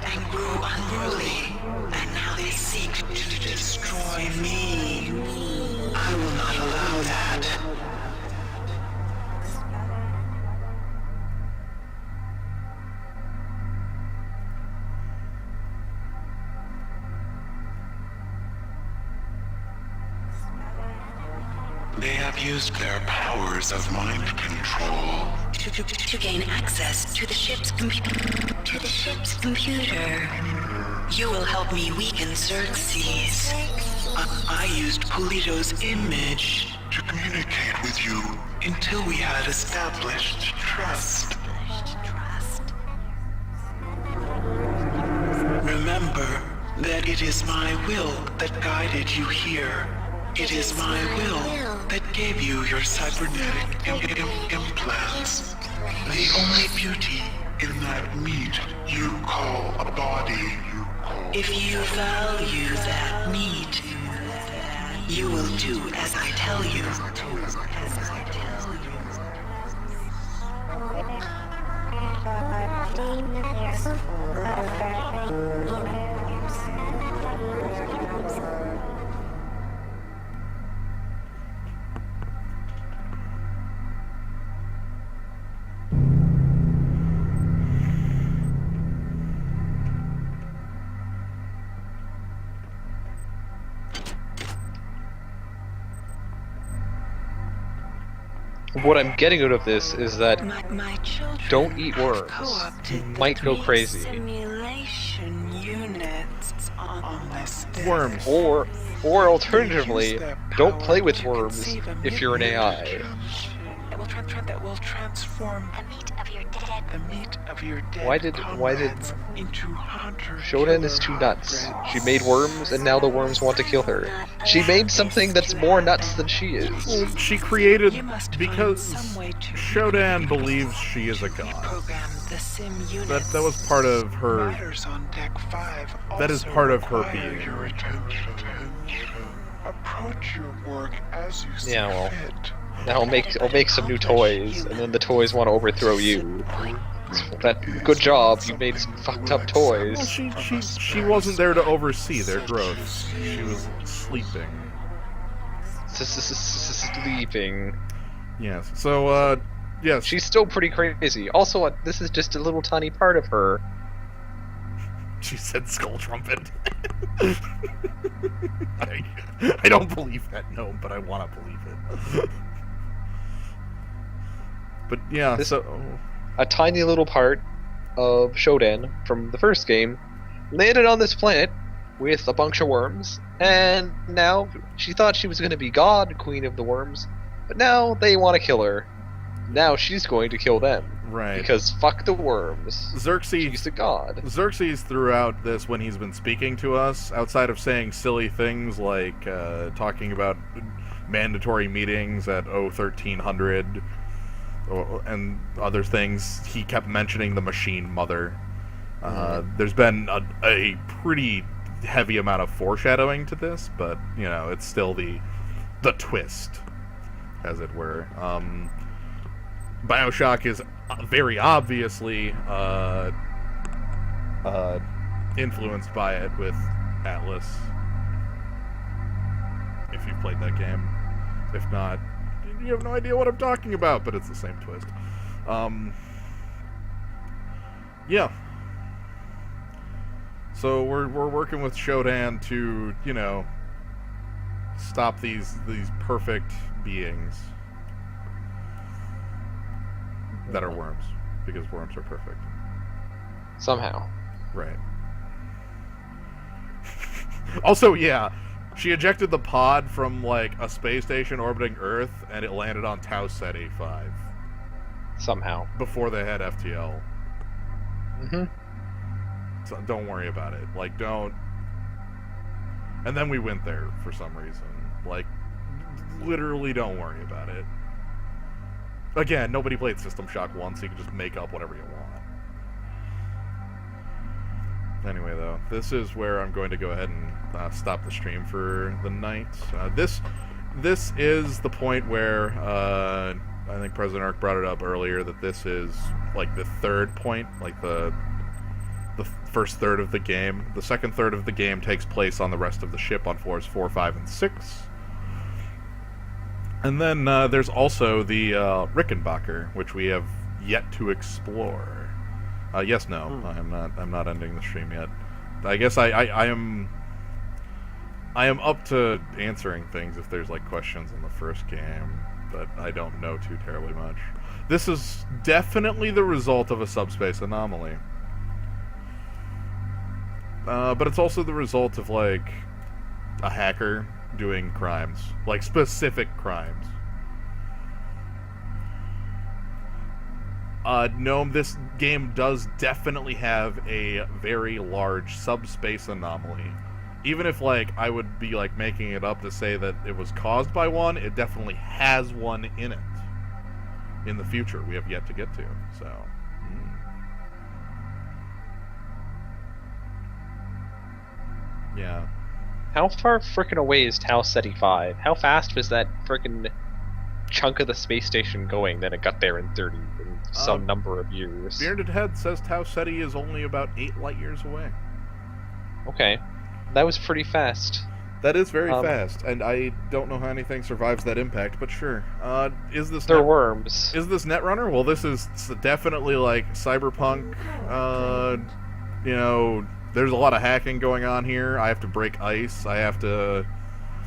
and grew unruly, and now they seek to destroy me. I will not allow that. They have used their powers of mind control To gain access to the ship's computer. You will help me weaken Xerxes. I used Polito's image to communicate with you until we had established trust. Remember that it is my will that guided you here. It is my will that gave you your cybernetic implants. The only beauty in that meat you call a body. If you value that meat, you will do as I tell you. What I'm getting out of this is that My children don't eat worms. co-opted You might go the crazy. simulation units on this day. Worms. Or alternatively, don't play with worms if you're an AI. That will transform the meat of your dead Why did into Shodan is too nuts. She made worms and now the worms want to kill her. She made something that's more nuts than she is. Well, she created because Shodan believes she is a god. That was part of her. That is part of her being. Approach your work as you see Yeah, well. fit. Now I'll make some new toys, and then the toys want to overthrow you. Good job, you made some fucked up toys. Well, she wasn't there to oversee their growth. She was sleeping. Sleeping. Yes. So, yes. She's still pretty crazy. Also, this is just a little tiny part of her. She said skull trumpet. I don't believe that, no, but I want to believe it. But yeah, a tiny little part of Shodan from the first game landed on this planet with a bunch of worms, and now she thought she was going to be God, Queen of the Worms, but now they want to kill her. Now she's going to kill them. Right. Because fuck the worms. Xerxes, she's a god. Xerxes throughout this, when he's been speaking to us, outside of saying silly things like talking about mandatory meetings at 1300 and other things, he kept mentioning the machine mother. There's been a pretty heavy amount of foreshadowing to this, but you know, it's still the twist, as it were. BioShock is very obviously influenced by it with Atlas. If you've played that game, if not, you have no idea what I'm talking about. But it's the same twist. Yeah. So we're working with Shodan to, you know, stop these perfect beings that are worms, because worms are perfect. Somehow. Right. Also, yeah, she ejected the pod from, like, a space station orbiting Earth, and it landed on Tau Set A5. Somehow. Before they had FTL. Mm-hmm. So don't worry about it. Like, don't... And then we went there for some reason. Like, literally don't worry about it. Again, nobody played System Shock 1, so you can just make up whatever you want. Anyway, though, this is where I'm going to go ahead and stop the stream for the night. This is the point where I think President Ark brought it up earlier, that this is like the third point, like the first third of the game. The second third of the game takes place on the rest of the ship on floors 4, 5, and 6. And then there's also the Rickenbacker, which we have yet to explore. Yes, no, I'm not ending the stream yet. I guess I am. I am up to answering things if there's like questions in the first game, but I don't know too terribly much. This is definitely the result of a subspace anomaly. But it's also the result of, like, a hacker doing crimes. Like, specific crimes. No, this game does definitely have a very large subspace anomaly. Even if, like, I would be, like, making it up to say that it was caused by one, it definitely has one in it. In the future, we have yet to get to, so... Yeah. How far frickin' away is Tau Ceti 5? How fast was that frickin' chunk of the space station going that it got there in some number of years? Bearded Head says Tau Ceti is only about 8 light years away. Okay. That was pretty fast. That is very fast, and I don't know how anything survives that impact, but sure. Is this... They're worms. Is this Netrunner? Well, this is definitely, like, cyberpunk, you know... There's a lot of hacking going on here. I have to break ice. I have to...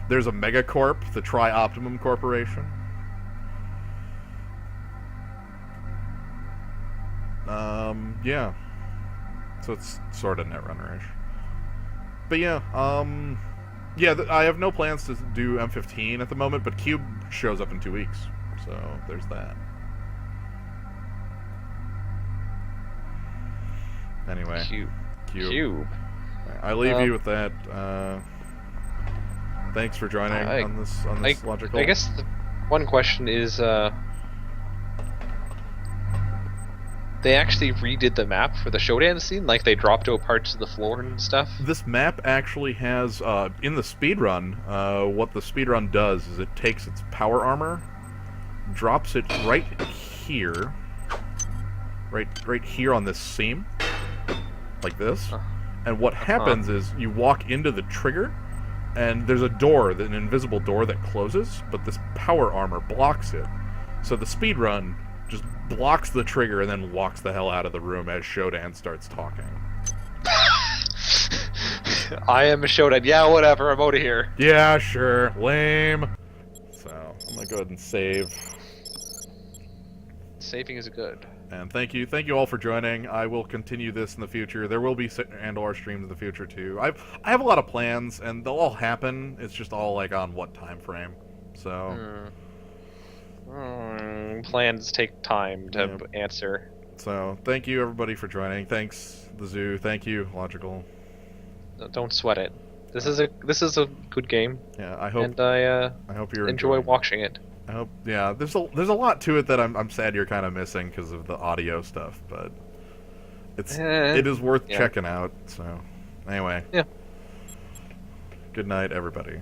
There's a megacorp, the Tri-Optimum Corporation. Yeah. So it's sort of Netrunner-ish. But yeah, yeah, I have no plans to do M15 at the moment, but Cube shows up in 2 weeks. So there's that. Anyway. Cube. I leave you with that. Thanks for joining on this logical. I guess the one question is, they actually redid the map for the showdown scene, like they dropped out parts of the floor and stuff. This map actually has, in the speedrun, what the speedrun does is it takes its power armor, drops it right here, right here on this seam, like this. And what happens is you walk into the trigger, and there's a door, an invisible door that closes, but this power armor blocks it. So the speedrun just blocks the trigger and then walks the hell out of the room as Shodan starts talking. I am a Shodan. Yeah, whatever. I'm out of here. Yeah, sure. Lame. So, I'm gonna go ahead and save. Saving is good. And thank you all for joining. I will continue this in the future. There will be and/or streams in the future too. I have a lot of plans, and they'll all happen. It's just all like on what time frame. So plans take time to answer. So thank you everybody for joining. Thanks the Zoo. Thank you Logical. Don't sweat it. This is a good game. Yeah, I hope. And I hope you're enjoy watching it. I hope, yeah, there's a lot to it that I'm sad you're kind of missing because of the audio stuff, but it is worth checking out. So, anyway, yeah. Good night, everybody.